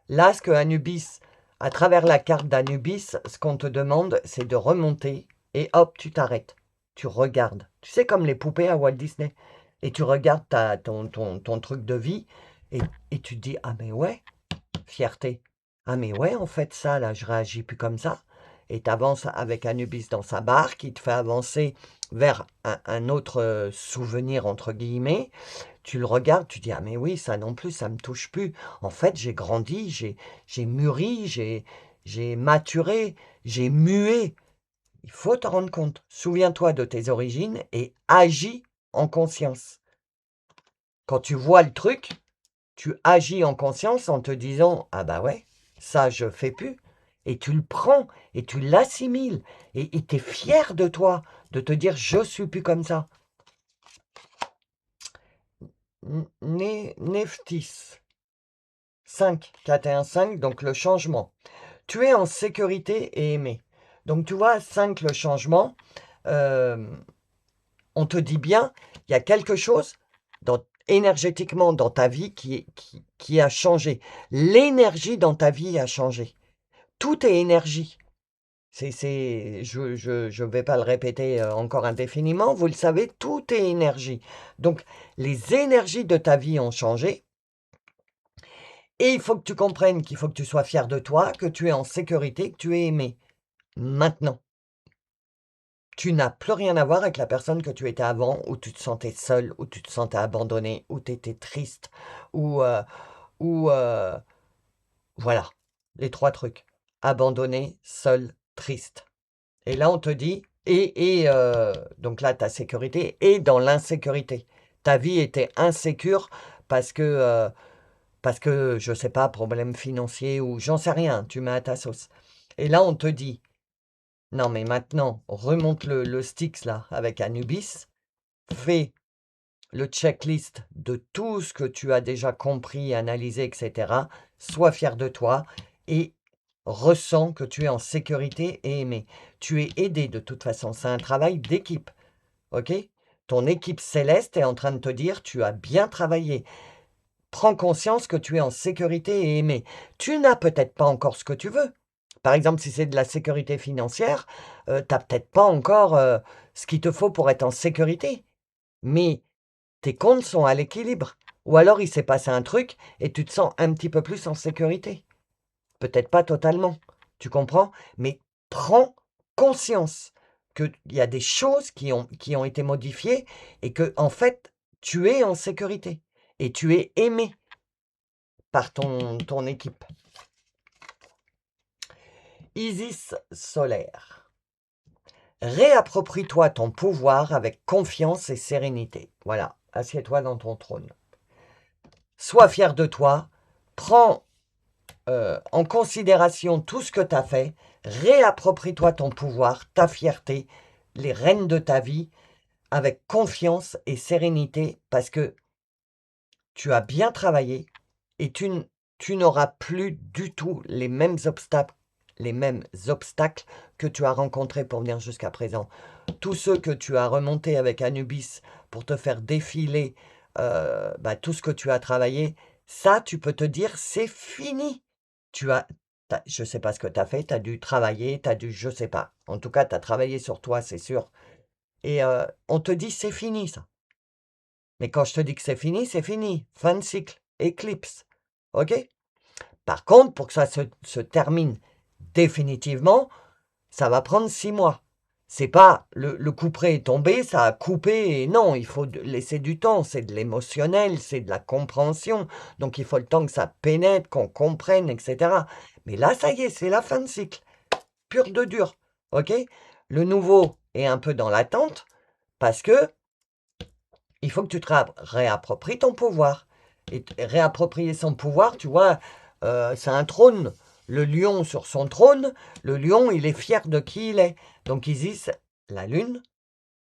Là, ce que Anubis, à travers la carte d'Anubis, ce qu'on te demande, c'est de remonter, et hop, tu t'arrêtes. Tu regardes. Tu sais, comme les poupées à Walt Disney. Et tu regardes ton truc de vie et, et tu te dis, ah mais ouais, fierté. Ah mais ouais, en fait, ça, là, je réagis plus comme ça. Et tu avances avec Anubis dans sa barque, qui te fait avancer vers un autre souvenir, entre guillemets. Tu le regardes, tu dis, ah mais oui, ça non plus, ça me touche plus. En fait, j'ai grandi, j'ai mûri, j'ai maturé, j'ai mué. Il faut te rendre compte. Souviens-toi de tes origines et agis en conscience. Quand tu vois le truc, tu agis en conscience en te disant, ah bah ouais, ça je fais plus. Et tu le prends et tu l'assimiles. Et tu es fier de toi, de te dire, je suis plus comme ça. Neftis 5, 4 et 1, 5, donc le changement. Tu es en sécurité et aimé. Donc tu vois, 5, le changement, euh, on te dit bien, il y a quelque chose énergétiquement dans ta vie qui a changé. L'énergie dans ta vie a changé. Tout est énergie. Je ne vais pas le répéter encore indéfiniment, vous le savez, tout est énergie. Donc, les énergies de ta vie ont changé et il faut que tu comprennes qu'il faut que tu sois fier de toi, que tu es en sécurité, que tu es aimé. Maintenant, tu n'as plus rien à voir avec la personne que tu étais avant, où tu te sentais seul, où tu te sentais abandonné, où tu étais triste, où, euh, où voilà, les 3 trucs. Abandonné, seul, triste. Et là, on te dit, donc là, ta sécurité est dans l'insécurité. Ta vie était insécure parce que, je sais pas, problème financier ou j'en sais rien, tu mets à ta sauce. Et là, on te dit, non, mais maintenant, remonte le Styx là avec Anubis, fais le checklist de tout ce que tu as déjà compris, analysé, etc. Sois fier de toi et ressens que tu es en sécurité et aimé. Tu es aidé de toute façon. C'est un travail d'équipe. OK? Ton équipe céleste est en train de te dire tu as bien travaillé. Prends conscience que tu es en sécurité et aimé. Tu n'as peut-être pas encore ce que tu veux. Par exemple, si c'est de la sécurité financière, tu n'as peut-être pas encore ce qu'il te faut pour être en sécurité. Mais tes comptes sont à l'équilibre. Ou alors il s'est passé un truc et tu te sens un petit peu plus en sécurité. Peut-être pas totalement, tu comprends? Mais prends conscience qu'il y a des choses qui ont été modifiées et que, en fait, tu es en sécurité et tu es aimé par ton équipe. Isis solaire. Réapproprie-toi ton pouvoir avec confiance et sérénité. Voilà, assieds-toi dans ton trône. Sois fier de toi, prends en considération tout ce que tu as fait, réapproprie-toi ton pouvoir, ta fierté, les rênes de ta vie, avec confiance et sérénité, parce que tu as bien travaillé et tu n'auras plus du tout les mêmes obstacles que tu as rencontrés pour venir jusqu'à présent. Tous ceux que tu as remontés avec Anubis pour te faire défiler tout ce que tu as travaillé, ça, tu peux te dire, c'est fini. Je ne sais pas ce que tu as fait, tu as dû travailler, je ne sais pas. En tout cas, tu as travaillé sur toi, c'est sûr. Et on te dit, c'est fini ça. Mais quand je te dis que c'est fini. Fin de cycle, éclipse. OK? Par contre, pour que ça se termine définitivement, ça va prendre 6 mois. C'est pas le couperet est tombé, ça a coupé, et non, il faut laisser du temps, c'est de l'émotionnel, c'est de la compréhension, donc il faut le temps que ça pénètre, qu'on comprenne, etc. Mais là, ça y est, c'est la fin de cycle, pur de dur, ok? Le nouveau est un peu dans l'attente, parce que il faut que tu te réappropries ton pouvoir. Et réapproprier son pouvoir, tu vois, c'est un trône. Le lion sur son trône, le lion, il est fier de qui il est. Donc Isis, la lune,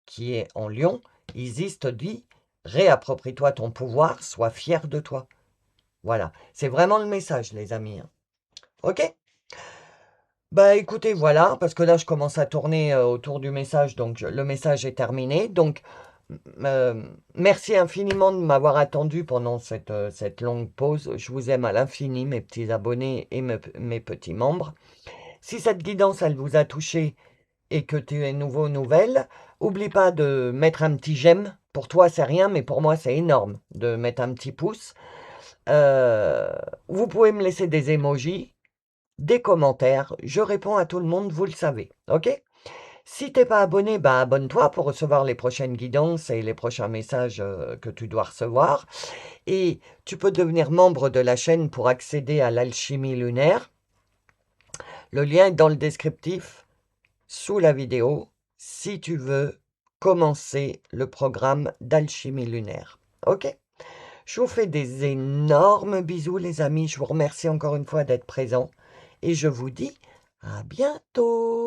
qui est en lion, Isis te dit, réapproprie-toi ton pouvoir, sois fier de toi. Voilà, c'est vraiment le message, les amis. Ok? Bah écoutez, voilà, parce que là je commence à tourner autour du message, donc le message est terminé. Donc merci infiniment de m'avoir attendu pendant cette longue pause. Je vous aime à l'infini, mes petits abonnés et mes petits membres. Si cette guidance, elle vous a touché et que tu es nouveau, nouvelle, Oublie pas de mettre un petit j'aime. Pour toi, c'est rien, mais pour moi, c'est énorme de mettre un petit pouce. Euh, Vous pouvez me laisser des emojis, des commentaires. Je réponds à tout le monde, vous le savez. OK? Si t'es pas abonné, bah abonne-toi pour recevoir les prochaines guidances et les prochains messages que tu dois recevoir. Et tu peux devenir membre de la chaîne pour accéder à l'alchimie lunaire. Le lien est dans le descriptif sous la vidéo si tu veux commencer le programme d'alchimie lunaire. OK? Je vous fais des énormes bisous les amis. Je vous remercie encore une fois d'être présents et je vous dis à bientôt.